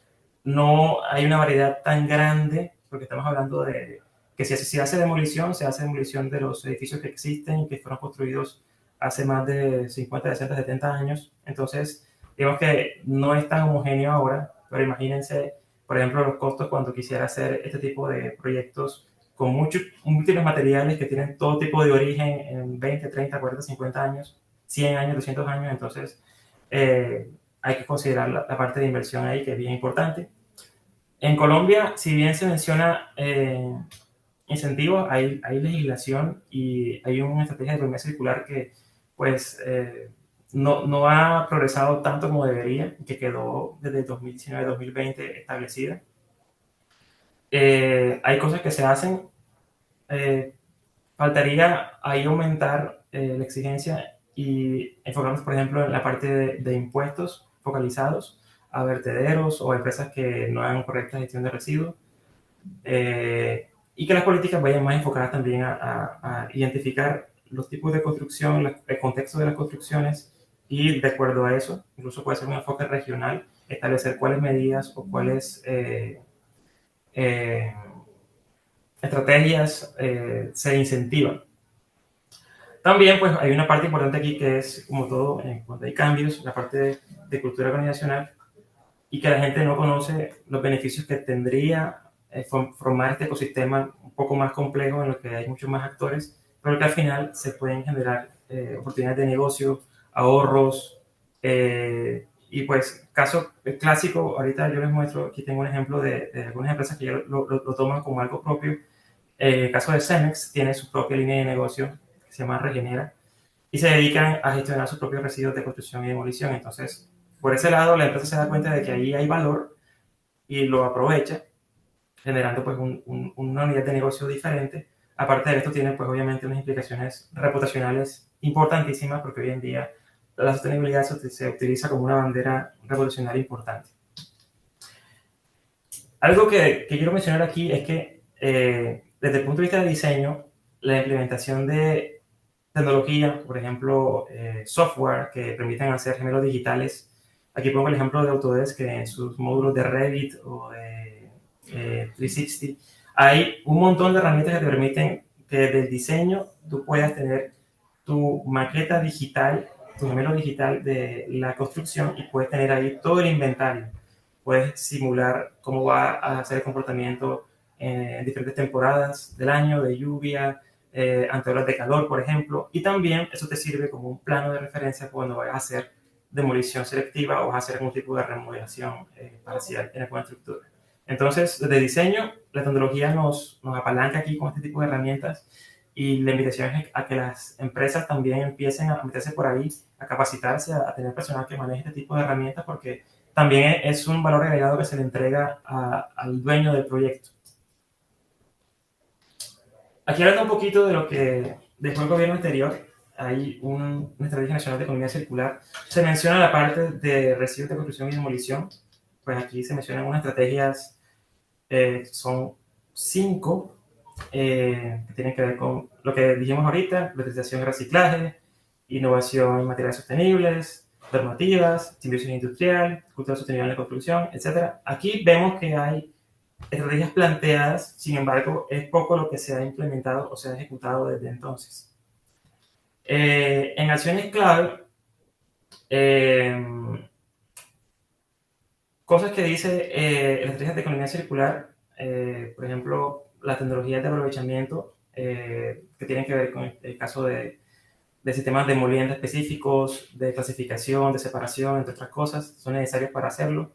no hay una variedad tan grande, porque estamos hablando de que si se hace demolición, se hace demolición de los edificios que existen y que fueron construidos hace más de 50, 60, 70 años. Entonces, digamos que no es tan homogéneo ahora, pero imagínense, por ejemplo, los costos cuando quisiera hacer este tipo de proyectos con muchos múltiples materiales que tienen todo tipo de origen en 20, 30, 40, 50 años, 100 años, 200 años. Entonces, hay que considerar la parte de inversión ahí, que es bien importante. En Colombia, si bien se menciona incentivos, hay legislación y hay una estrategia de economía circular que pues no ha progresado tanto como debería, que quedó desde 2019-2020 establecida. Hay cosas que se hacen, faltaría ahí aumentar la exigencia y enfocarnos, por ejemplo, en la parte de impuestos focalizados a vertederos o a empresas que no hagan correcta gestión de residuos. Y que las políticas vayan más enfocadas también a identificar los tipos de construcción, el contexto de las construcciones y de acuerdo a eso, incluso puede ser un enfoque regional, establecer cuáles medidas o cuáles estrategias se incentivan. También pues hay una parte importante aquí que es, como todo, cuando hay cambios, la parte de cultura organizacional y que la gente no conoce los beneficios que tendría formar este ecosistema un poco más complejo en el que hay muchos más actores, pero que al final se pueden generar oportunidades de negocio, ahorros y pues caso clásico, ahorita yo les muestro, aquí tengo un ejemplo de algunas empresas que ya lo toman como algo propio. El caso de Cemex tiene su propia línea de negocio que se llama Regenera y se dedican a gestionar sus propios residuos de construcción y demolición. Entonces, por ese lado, la empresa se da cuenta de que ahí hay valor y lo aprovecha, generando pues una unidad de negocio diferente. Aparte de esto, tiene pues obviamente unas implicaciones reputacionales importantísimas, porque hoy en día la sostenibilidad se utiliza como una bandera reputacional importante. Algo que quiero mencionar aquí es que desde el punto de vista de diseño, la implementación de tecnología, por ejemplo, software que permitan hacer gemelos digitales. Aquí pongo el ejemplo de Autodesk, que en sus módulos de Revit o de 360 hay un montón de herramientas que te permiten que desde el diseño tú puedas tener tu maqueta digital, tu gemelo digital de la construcción y puedes tener ahí todo el inventario. Puedes simular cómo va a ser el comportamiento en diferentes temporadas del año, de lluvia, ante olas de calor, por ejemplo, y también eso te sirve como un plano de referencia cuando vayas a hacer demolición selectiva o vas a hacer algún tipo de remodelación parcial en alguna estructura. Entonces, desde diseño, la tecnología nos apalanca aquí con este tipo de herramientas y la invitación es a que las empresas también empiecen a meterse por ahí, a capacitarse, a tener personal que maneje este tipo de herramientas, porque también es un valor agregado que se le entrega al dueño del proyecto. Aquí hablando un poquito de lo que dejó el gobierno anterior, hay una estrategia nacional de economía circular. Se menciona la parte de residuos de construcción y demolición. Pues aquí se mencionan unas estrategias, son 5, que tienen que ver con lo que dijimos ahorita: reutilización y reciclaje, innovación en materiales sostenibles, normativas, inversión industrial, cultura sostenible en la construcción, etc. Aquí vemos que hay estrategias planteadas, sin embargo, es poco lo que se ha implementado o se ha ejecutado desde entonces. En acciones clave, cosas que dice la estrategia de economía circular, por ejemplo, las tecnologías de aprovechamiento, que tienen que ver con el caso de sistemas de molienda específicos, de clasificación, de separación, entre otras cosas, son necesarios para hacerlo.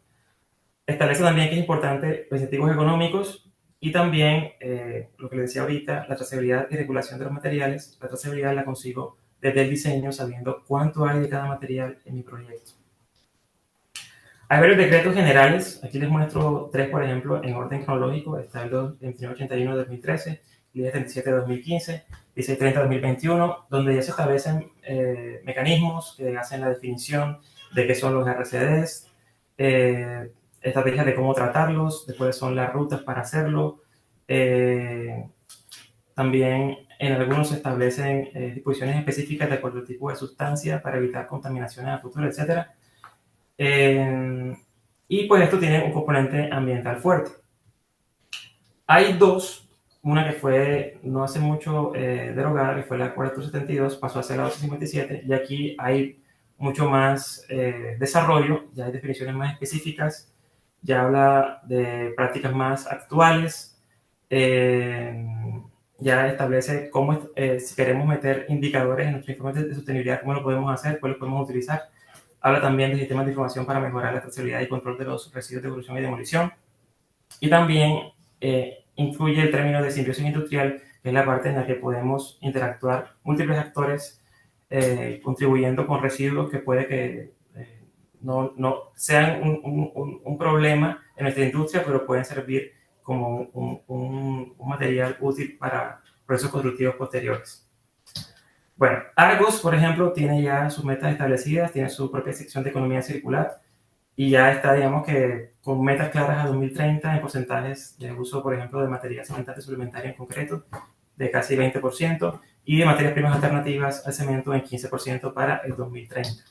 Establece también que es importante los incentivos económicos y también, lo que les decía ahorita, la trazabilidad y regulación de los materiales. La trazabilidad la consigo desde el diseño, sabiendo cuánto hay de cada material en mi proyecto. Hay varios decretos generales, aquí les muestro 3, por ejemplo, en orden cronológico. Está el 2981 de 2013, el 1037 de 2015, 1630 de 2021, donde ya se establecen mecanismos que hacen la definición de qué son los RCDs, estrategias de cómo tratarlos, de cuáles son las rutas para hacerlo. También en algunos se establecen disposiciones específicas de acuerdo al tipo de sustancia para evitar contaminaciones a futuro, etc. Y pues esto tiene un componente ambiental fuerte. Hay 2, una que fue no hace mucho derogada, que fue la 472, pasó a ser la 257, y aquí hay mucho más desarrollo, ya hay definiciones más específicas, ya habla de prácticas más actuales, ya establece cómo, si queremos meter indicadores en nuestro informe de sostenibilidad, cómo lo podemos hacer, cuáles podemos utilizar. Habla también de sistemas de información para mejorar la trazabilidad y control de los residuos de evolución y demolición. Y también incluye el término de simbiosis industrial, que es la parte en la que podemos interactuar múltiples actores contribuyendo con residuos que puede que no sean un problema en nuestra industria, pero pueden servir como un material útil para procesos constructivos posteriores. Bueno, Argos, por ejemplo, tiene ya sus metas establecidas, tiene su propia sección de economía circular y ya está, digamos que, con metas claras a 2030 en porcentajes de uso, por ejemplo, de material cementante suplementario en concreto, de casi 20%, y de materias primas alternativas al cemento en 15% para el 2030.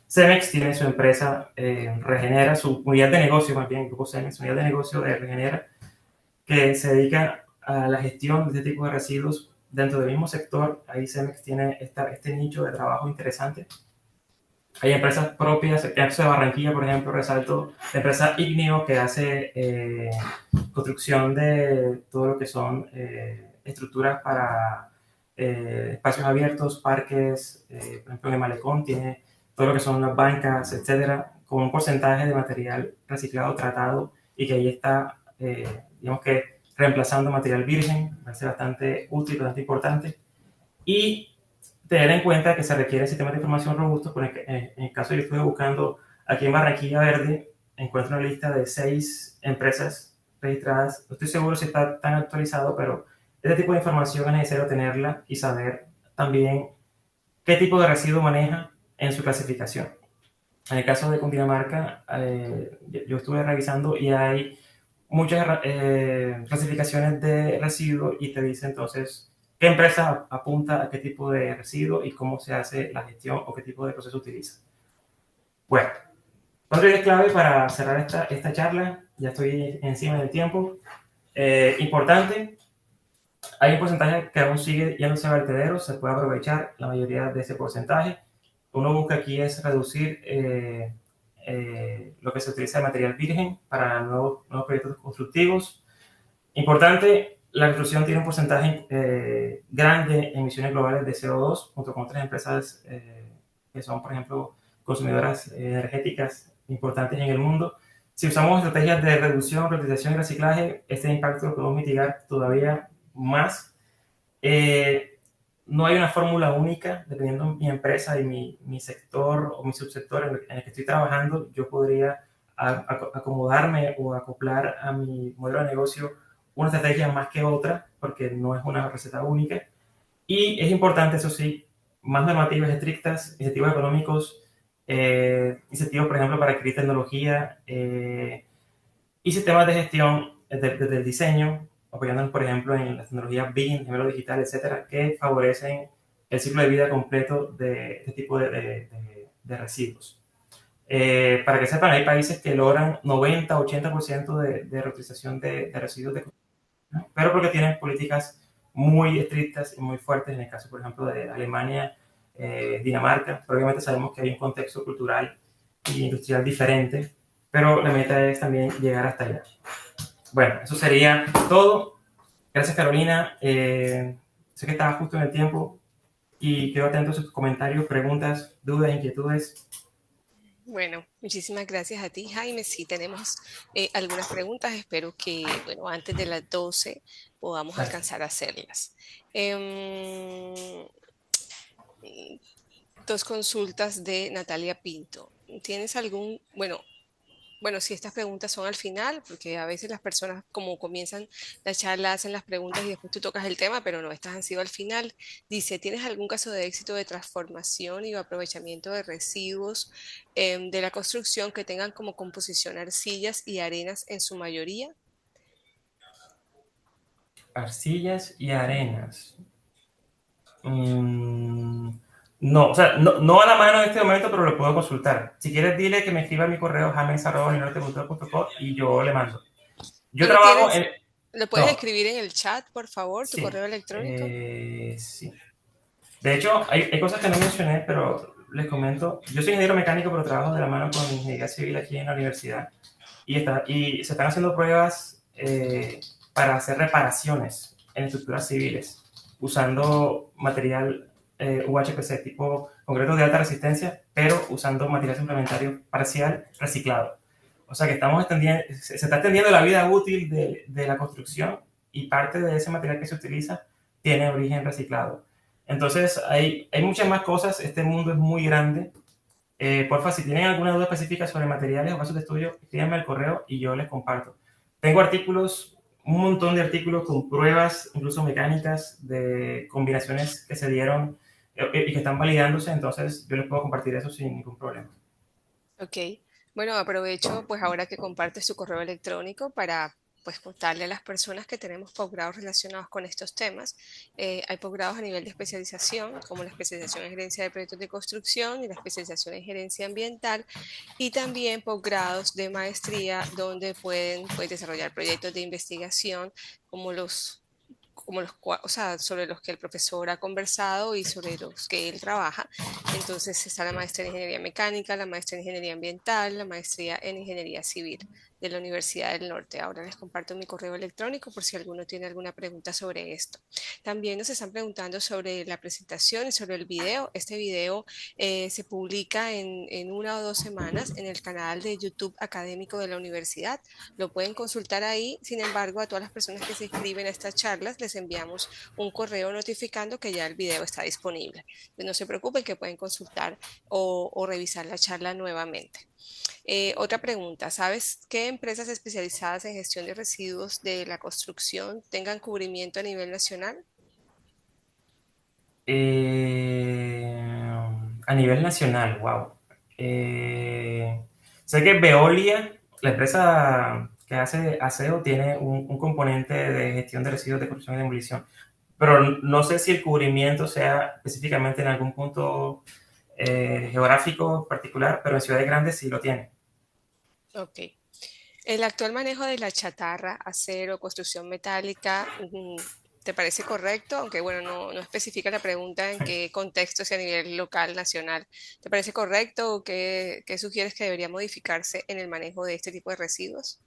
Cemex tiene su empresa Regenera, su unidad de negocio, más bien, Grupo Cemex, su unidad de negocio de Regenera, que se dedica a la gestión de este tipo de residuos dentro del mismo sector. Ahí Cemex tiene este nicho de trabajo interesante. Hay empresas propias, en el caso de Barranquilla, por ejemplo, resalto la empresa Igneo, que hace construcción de todo lo que son estructuras para espacios abiertos, parques, por ejemplo en el Malecón tiene todo lo que son las bancas, etcétera, con un porcentaje de material reciclado, tratado, y que ahí está, digamos que, reemplazando material virgen. Va a ser bastante útil, bastante importante. Y tener en cuenta que se requieren sistemas de información robustos. En el caso yo estuve buscando aquí en Barranquilla Verde, encuentro una lista de 6 empresas registradas. No estoy seguro si está tan actualizado, pero este tipo de información es necesario tenerla y saber también qué tipo de residuo maneja en su clasificación. En el caso de Cundinamarca, yo estuve revisando y hay muchas clasificaciones de residuos y te dice entonces qué empresa apunta a qué tipo de residuo y cómo se hace la gestión o qué tipo de proceso utiliza. Bueno, otra idea clave para cerrar esta charla, ya estoy encima del tiempo. Importante, hay un porcentaje que aún sigue yéndose a vertederos, se puede aprovechar la mayoría de ese porcentaje. Uno busca aquí es reducir lo que se utiliza de material virgen para nuevos proyectos constructivos. Importante, la construcción tiene un porcentaje grande en emisiones globales de CO2, junto con otras empresas que son, por ejemplo, consumidoras energéticas importantes en el mundo. Si usamos estrategias de reducción, reutilización y reciclaje, este impacto lo podemos mitigar todavía más. No hay una fórmula única, dependiendo de mi empresa y mi sector o mi subsector en el que estoy trabajando, yo podría acomodarme o acoplar a mi modelo de negocio una estrategia más que otra, porque no es una receta única. Y es importante, eso sí, más normativas estrictas, incentivos económicos, incentivos, por ejemplo, para adquirir tecnología y sistemas de gestión desde el diseño, apoyándonos, por ejemplo, en las tecnologías BIM, gemelo digital, etcétera, que favorecen el ciclo de vida completo de este tipo de residuos. Para que sepan, hay países que logran 90-80% de reutilización de residuos de, ¿no? Pero porque tienen políticas muy estrictas y muy fuertes, en el caso, por ejemplo, de Alemania, Dinamarca. Pero obviamente sabemos que hay un contexto cultural y industrial diferente, pero la meta es también llegar hasta allá. Bueno, eso sería todo. Gracias, Carolina. Sé que estaba justo en el tiempo y quedo atento a sus comentarios, preguntas, dudas, inquietudes. Bueno, muchísimas gracias a ti, Jaime. Sí, tenemos algunas preguntas. Espero que, bueno, antes de las 12 podamos Vale. alcanzar a hacerlas. Em, Dos consultas de Natalia Pinto. ¿Tienes algún, bueno, si estas preguntas son al final, porque a veces las personas como comienzan la charla hacen las preguntas y después tú tocas el tema, pero no, estas han sido al final. Dice, ¿tienes algún caso de éxito de transformación y aprovechamiento de residuos de la construcción que tengan como composición arcillas y arenas en su mayoría? Arcillas y arenas. No, o sea, no a la mano en este momento, pero lo puedo consultar. Si quieres, dile que me escriba a mi correo james@ninorte.com y yo le mando. Yo ¿No lo trabajo tienes? en... ¿Lo puedes No, escribir en el chat, por favor, tu sí, correo electrónico? sí. De hecho, hay cosas que no mencioné, pero les comento. Yo soy ingeniero mecánico, pero trabajo de la mano con ingeniería civil aquí en la universidad. Y se están haciendo pruebas para hacer reparaciones en estructuras civiles usando material UHPC, tipo concreto de alta resistencia, pero usando material suplementario parcial reciclado. O sea que se está extendiendo la vida útil de la construcción y parte de ese material que se utiliza tiene origen reciclado. Entonces hay muchas más cosas, este mundo es muy grande. Porfa, si tienen alguna duda específica sobre materiales o casos de estudio, escríbanme al correo y yo les comparto. Tengo artículos, un montón de artículos con pruebas, incluso mecánicas, de combinaciones que se dieron y que están validándose, entonces yo les puedo compartir eso sin ningún problema. Ok, bueno, aprovecho pues ahora que compartes tu correo electrónico para pues contarle a las personas que tenemos posgrados relacionados con estos temas. Hay posgrados a nivel de especialización, como la especialización en gerencia de proyectos de construcción y la especialización en gerencia ambiental, y también posgrados de maestría donde pueden pues, desarrollar proyectos de investigación como o sea, sobre los que el profesor ha conversado y sobre los que él trabaja. Entonces está la maestría en ingeniería mecánica, la maestría en ingeniería ambiental, la maestría en ingeniería civil de la Universidad del Norte. Ahora les comparto mi correo electrónico por si alguno tiene alguna pregunta sobre esto. También nos están preguntando sobre la presentación y sobre el video. Este video se publica en 1 o 2 semanas en el canal de YouTube académico de la universidad. Lo pueden consultar ahí. Sin embargo, a todas las personas que se inscriben a estas charlas les enviamos un correo notificando que ya el video está disponible. Entonces, no se preocupen que pueden consultar o revisar la charla nuevamente. Otra pregunta, ¿sabes qué empresas especializadas en gestión de residuos de la construcción tengan cubrimiento a nivel nacional? A nivel nacional, wow. Sé que Veolia, la empresa que hace aseo, tiene un componente de gestión de residuos de construcción y demolición, pero no sé si el cubrimiento sea específicamente en algún punto geográfico particular, pero en ciudades grandes sí lo tiene. Ok. El actual manejo de la chatarra, acero, construcción metálica, ¿te parece correcto? Aunque bueno, no especifica la pregunta en qué contexto, si a nivel local, nacional. ¿Te parece correcto o qué sugieres que debería modificarse en el manejo de este tipo de residuos?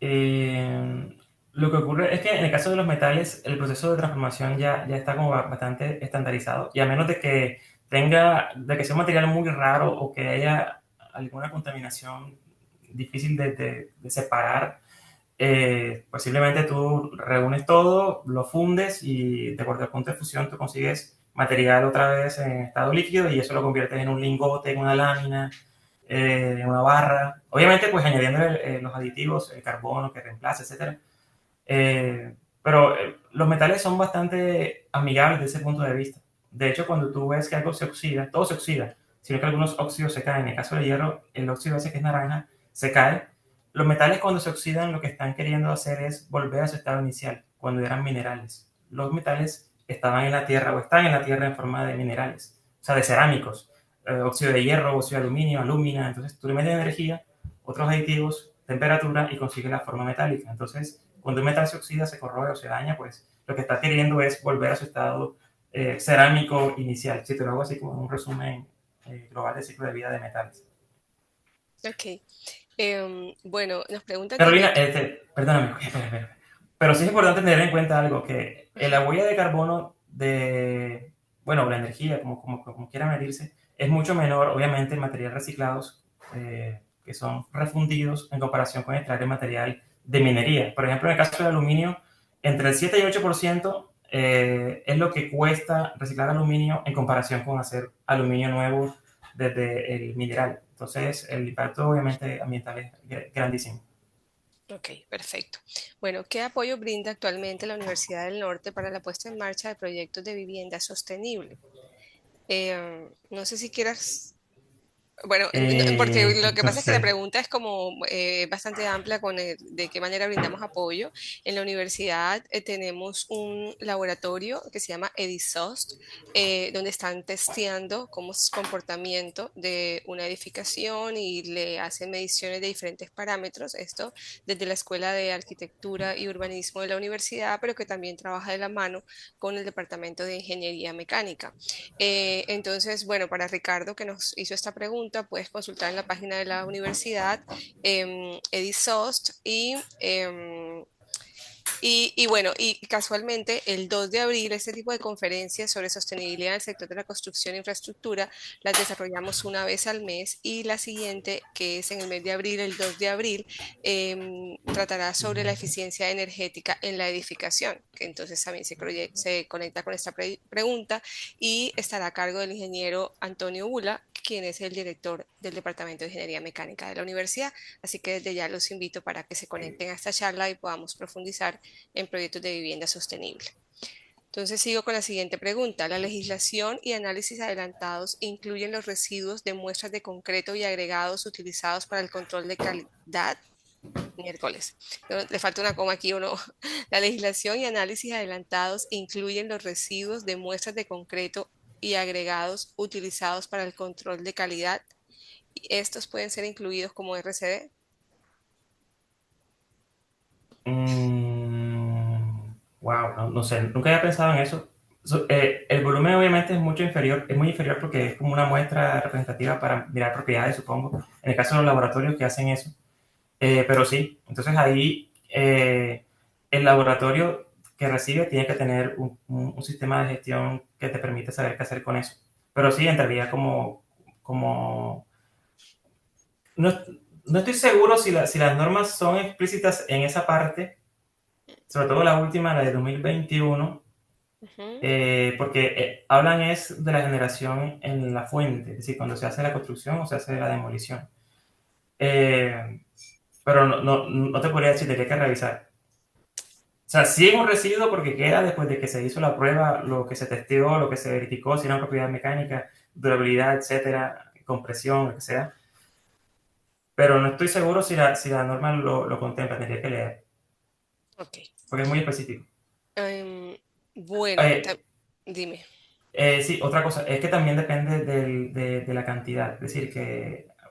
Lo que ocurre es que en el caso de los metales, el proceso de transformación ya está como bastante estandarizado y a menos de que sea un material muy raro o que haya alguna contaminación difícil de separar. Posiblemente tú reúnes todo, lo fundes y de acuerdo al punto de fusión tú consigues material otra vez en estado líquido y eso lo conviertes en un lingote, en una lámina, en una barra. Obviamente pues añadiendo los aditivos, el carbono que reemplaza, etcétera. Pero los metales son bastante amigables desde ese punto de vista. De hecho, cuando tú ves que algo se oxida, todo se oxida, sino que algunos óxidos se caen. En el caso del hierro, el óxido ese que es naranja se cae. Los metales cuando se oxidan lo que están queriendo hacer es volver a su estado inicial, cuando eran minerales. Los metales estaban en la tierra o están en la tierra en forma de minerales, o sea, de cerámicos. Óxido de hierro, óxido de aluminio, alúmina. Entonces tú le metes energía, otros aditivos, temperatura y consigues la forma metálica. Entonces, cuando un metal se oxida, se corroe o se daña, pues lo que está queriendo es volver a su estado cerámico inicial. Si te lo hago así como un resumen global del ciclo de vida de metales. Ok. Bueno, nos preguntan Carolina, también. perdóname, espera. Pero sí es importante tener en cuenta algo, que la huella de carbono de, bueno, la energía, como quiera medirse, es mucho menor, obviamente, en materiales reciclados, que son refundidos en comparación con extraer material de minería. Por ejemplo, en el caso del aluminio, entre el 7 y 8% es lo que cuesta reciclar aluminio en comparación con hacer aluminio nuevo desde el mineral. Entonces, el impacto obviamente ambiental es grandísimo. Ok, perfecto. Bueno, ¿qué apoyo brinda actualmente la Universidad del Norte para la puesta en marcha de proyectos de vivienda sostenible? No sé si quieras. Bueno, porque lo que No pasa es que la sé. pregunta es como bastante amplia de qué manera brindamos apoyo. En la universidad tenemos un laboratorio que se llama Edisost, donde están testeando cómo es el comportamiento de una edificación y le hacen mediciones de diferentes parámetros. Esto desde la Escuela de Arquitectura y Urbanismo de la universidad, pero que también trabaja de la mano con el Departamento de Ingeniería Mecánica. Entonces, bueno, para Ricardo que nos hizo esta pregunta, puedes consultar en la página de la universidad, Edisost, y bueno, y casualmente el 2 de abril este tipo de conferencias sobre sostenibilidad en el sector de la construcción e infraestructura las desarrollamos una vez al mes y la siguiente, que es en el mes de abril, el 2 de abril, tratará sobre la eficiencia energética en la edificación, que entonces también se conecta con esta pregunta y estará a cargo del ingeniero Antonio Bula, quien es el director del Departamento de Ingeniería Mecánica de la universidad. Así que desde ya los invito para que se conecten a esta charla y podamos profundizar en proyectos de vivienda sostenible. Entonces sigo con la siguiente pregunta. ¿La legislación y análisis adelantados incluyen los residuos de muestras de concreto y agregados utilizados para el control de calidad? Miércoles. Le falta una coma aquí o no. La legislación y análisis adelantados incluyen los residuos de muestras de concreto y agregados utilizados para el control de calidad. Y estos pueden ser incluidos como RCD. Wow, no sé, nunca había pensado en eso. El volumen obviamente es mucho inferior, es muy inferior porque es como una muestra representativa para mirar propiedades, supongo, en el caso de los laboratorios que hacen eso. Pero sí, entonces ahí el laboratorio que recibe tiene que tener un sistema de gestión que te permite saber qué hacer con eso. Pero sí, en realidad como no, no estoy seguro si las normas son explícitas en esa parte, sobre todo la última, la de 2021, Ujú. porque hablan es de la generación en la fuente, es decir, cuando se hace la construcción o se hace la demolición. Eh, pero no te podría decir, tendría que revisar. O sea, sí es un residuo porque queda después de que se hizo la prueba, lo que se testeó, lo que se verificó, si era una propiedad mecánica, durabilidad, etcétera, compresión, lo que sea. Pero no estoy seguro si la norma lo contempla, tendría que leer, Ok. porque es muy específico. Em, bueno, Eh, dime. sí, otra cosa, es que también depende de la cantidad, es decir,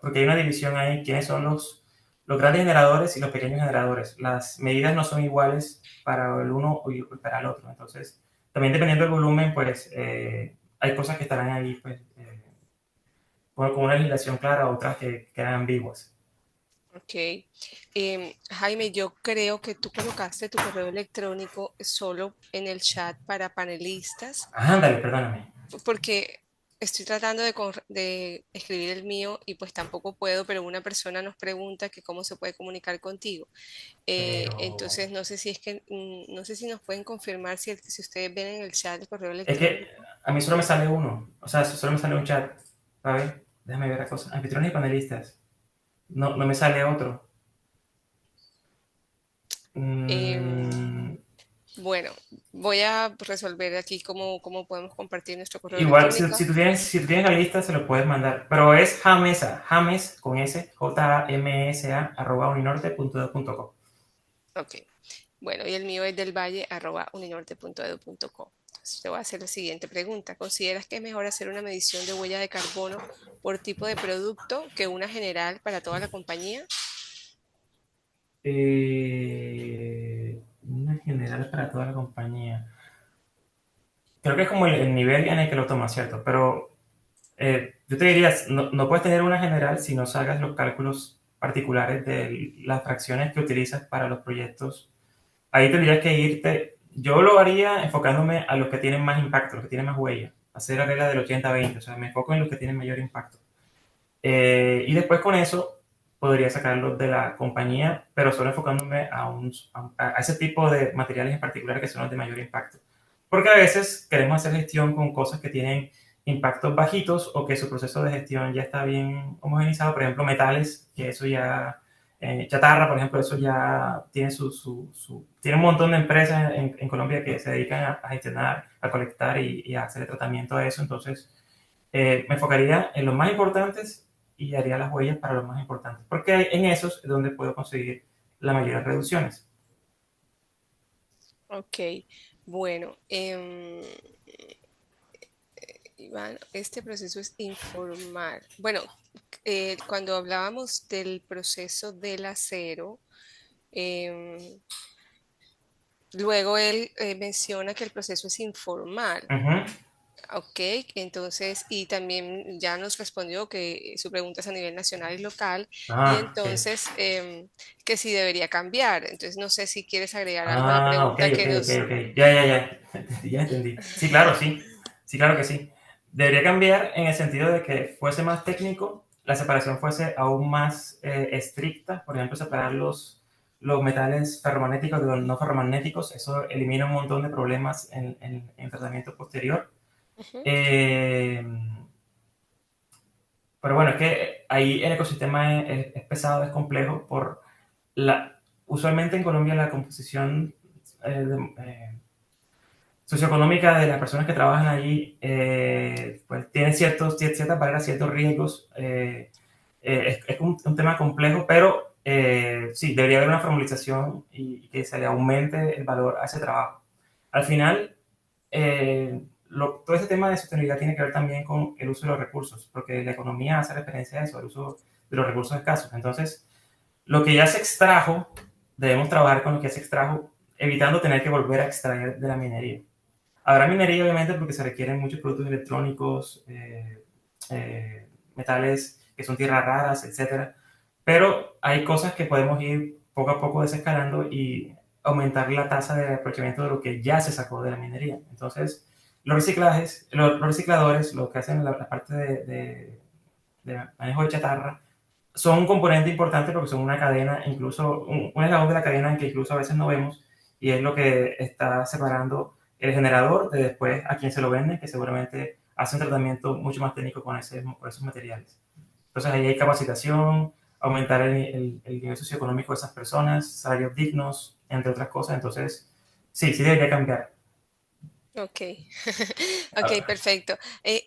porque hay una división ahí, quiénes son los grandes generadores y los pequeños generadores. Las medidas no son iguales para el uno y para el otro, entonces, también dependiendo del volumen, pues hay cosas que estarán ahí, pues, con una legislación clara, otras que quedan ambiguas. Ok. Jaime, yo creo que tú colocaste tu correo electrónico solo en el chat para panelistas, Ah, ándale, perdóname. porque estoy tratando de escribir el mío y pues tampoco puedo, pero una persona nos pregunta que cómo se puede comunicar contigo. Pero Entonces, no sé si es que, no sé si nos pueden confirmar si ustedes ven en el chat el correo es que electrónico. a mí solo me sale uno, o sea, solo me sale un chat. A ver, déjame ver la cosa. Anfitriones y panelistas. No, no me sale otro. Em, Mm, bueno, voy a resolver aquí cómo podemos compartir nuestro correo igual, electrónico. si tú tienes la lista, se lo puedes mandar. Pero es Jamesa, James con S, Jamesa, @uninorte.edu.co. Ok. Bueno, y el mío es delvalle@uninorte.edu.co. Entonces, te voy a hacer la siguiente pregunta. ¿Consideras que es mejor hacer una medición de huella de carbono por tipo de producto que una general para toda la compañía? Una general para toda la compañía. Creo que es como el nivel en el que lo tomas, ¿cierto? Pero yo te diría, no, no puedes tener una general si no sacas los cálculos particulares de las fracciones que utilizas para los proyectos. Ahí tendrías que irte, yo lo haría enfocándome a los que tienen más impacto, los que tienen más huella, hacer la regla del 80-20, o sea, me enfoco en los que tienen mayor impacto. Y después con eso podría sacarlos de la compañía, pero solo enfocándome a ese tipo de materiales en particular que son los de mayor impacto. Porque a veces queremos hacer gestión con cosas que tienen impactos bajitos o que su proceso de gestión ya está bien homogenizado. Por ejemplo, metales, que eso ya, chatarra, por ejemplo, eso ya tiene tiene un montón de empresas en Colombia que se dedican a gestionar, a colectar y a hacer el tratamiento de eso. Entonces, me enfocaría en los más importantes y haría las huellas para los más importantes, porque en esos es donde puedo conseguir la mayoría de reducciones. Ok, bueno, Iván, este proceso es informal. Bueno, cuando hablábamos del proceso del acero, em, luego él menciona que el proceso es informal. Uh -huh. Ok, entonces, y también ya nos respondió que su pregunta es a nivel nacional y local, y Ah, ok. entonces que sí debería cambiar. Entonces, no sé si quieres agregar algo a la Ah, ok, pregunta ok, que ok, nos... ok. Ya. Ya entendí. Sí, claro, sí. Sí, claro que sí. Debería cambiar en el sentido de que fuese más técnico, la separación fuese aún más estricta. Por ejemplo, separar los metales ferromagnéticos de los no ferromagnéticos. Eso elimina un montón de problemas en tratamiento posterior. Ujú. Eh, pero bueno, es que ahí el ecosistema es pesado, es complejo por usualmente en Colombia la composición socioeconómica de las personas que trabajan allí, pues tienen ciertas barreras, ciertos riesgos. Es un tema complejo, pero sí, debería haber una formalización y que se le aumente el valor a ese trabajo. Al final, todo este tema de sostenibilidad tiene que ver también con el uso de los recursos, porque la economía hace referencia a eso, al uso de los recursos escasos. Entonces, lo que ya se extrajo, debemos trabajar con lo que ya se extrajo, evitando tener que volver a extraer de la minería. Habrá minería, obviamente, porque se requieren muchos productos electrónicos, metales que son tierras raras, etcétera. Pero hay cosas que podemos ir poco a poco desescalando y aumentar la tasa de aprovechamiento de lo que ya se sacó de la minería. Entonces, los recicladores, lo que hacen la parte de manejo de chatarra, son un componente importante porque son una cadena, incluso un eslabón de la cadena que incluso a veces no vemos y es lo que está separando el generador de después a quien se lo vende, que seguramente hace un tratamiento mucho más técnico con esos materiales. Entonces ahí hay capacitación, aumentar el nivel socioeconómico de esas personas, salarios dignos, entre otras cosas. Entonces, sí debería cambiar. Ok, ok, perfecto.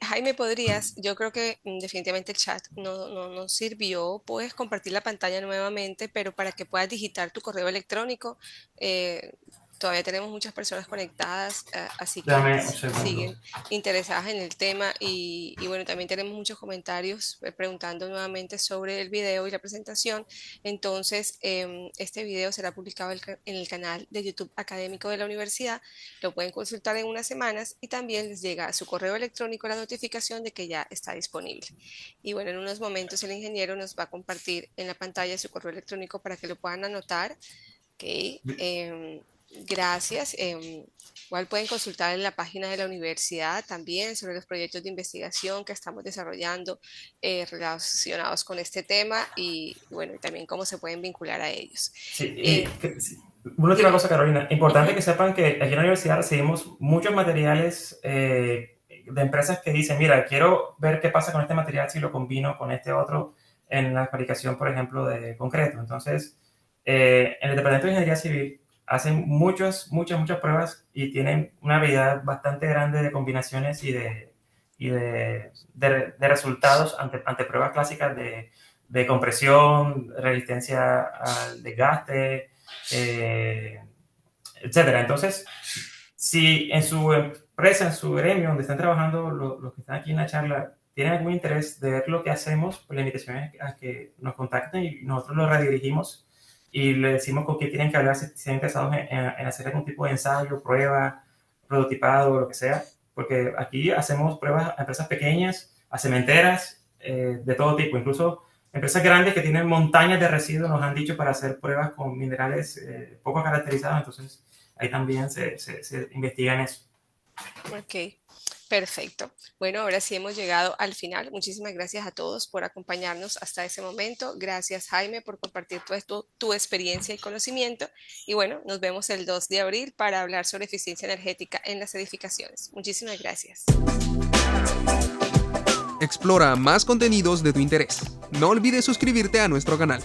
Jaime, ¿podrías? Yo creo que definitivamente el chat no nos sirvió. Puedes compartir la pantalla nuevamente, pero para que puedas digitar tu correo electrónico, eh, todavía tenemos muchas personas conectadas, así que Dame un segundo. siguen interesadas en el tema y bueno, también tenemos muchos comentarios preguntando nuevamente sobre el video y la presentación. Entonces, este video será publicado en el canal de YouTube académico de la universidad. Lo pueden consultar en unas semanas y también les llega a su correo electrónico la notificación de que ya está disponible. Y bueno, en unos momentos el ingeniero nos va a compartir en la pantalla su correo electrónico para que lo puedan anotar. Ok. Gracias. Igual pueden consultar en la página de la universidad también sobre los proyectos de investigación que estamos desarrollando relacionados con este tema y bueno, y también cómo se pueden vincular a ellos. Sí, sí. Una última Dime. cosa, Carolina. Importante Ujú. que sepan que aquí en la universidad recibimos muchos materiales de empresas que dicen, mira, quiero ver qué pasa con este material si lo combino con este otro en la fabricación, por ejemplo, de concreto. Entonces, en el Departamento de Ingeniería Civil hacen muchas pruebas y tienen una variedad bastante grande de combinaciones de resultados ante pruebas clásicas de compresión, resistencia al desgaste, etcétera. Entonces, si en su empresa, en su gremio, donde están trabajando los que están aquí en la charla, tienen algún interés de ver lo que hacemos, pues la invitación es a que nos contacten y nosotros los redirigimos y le decimos con qué tienen que hablar si están interesados en hacer algún tipo de ensayo, prueba, prototipado, lo que sea, porque aquí hacemos pruebas a empresas pequeñas, a cementeras, de todo tipo, incluso empresas grandes que tienen montañas de residuos nos han dicho para hacer pruebas con minerales poco caracterizados, entonces ahí también se investiga en eso. Ok, perfecto. Bueno, ahora sí hemos llegado al final. Muchísimas gracias a todos por acompañarnos hasta ese momento. Gracias, Jaime, por compartir tu experiencia y conocimiento. Y bueno, nos vemos el 2 de abril para hablar sobre eficiencia energética en las edificaciones. Muchísimas gracias. Explora más contenidos de tu interés. No olvides suscribirte a nuestro canal.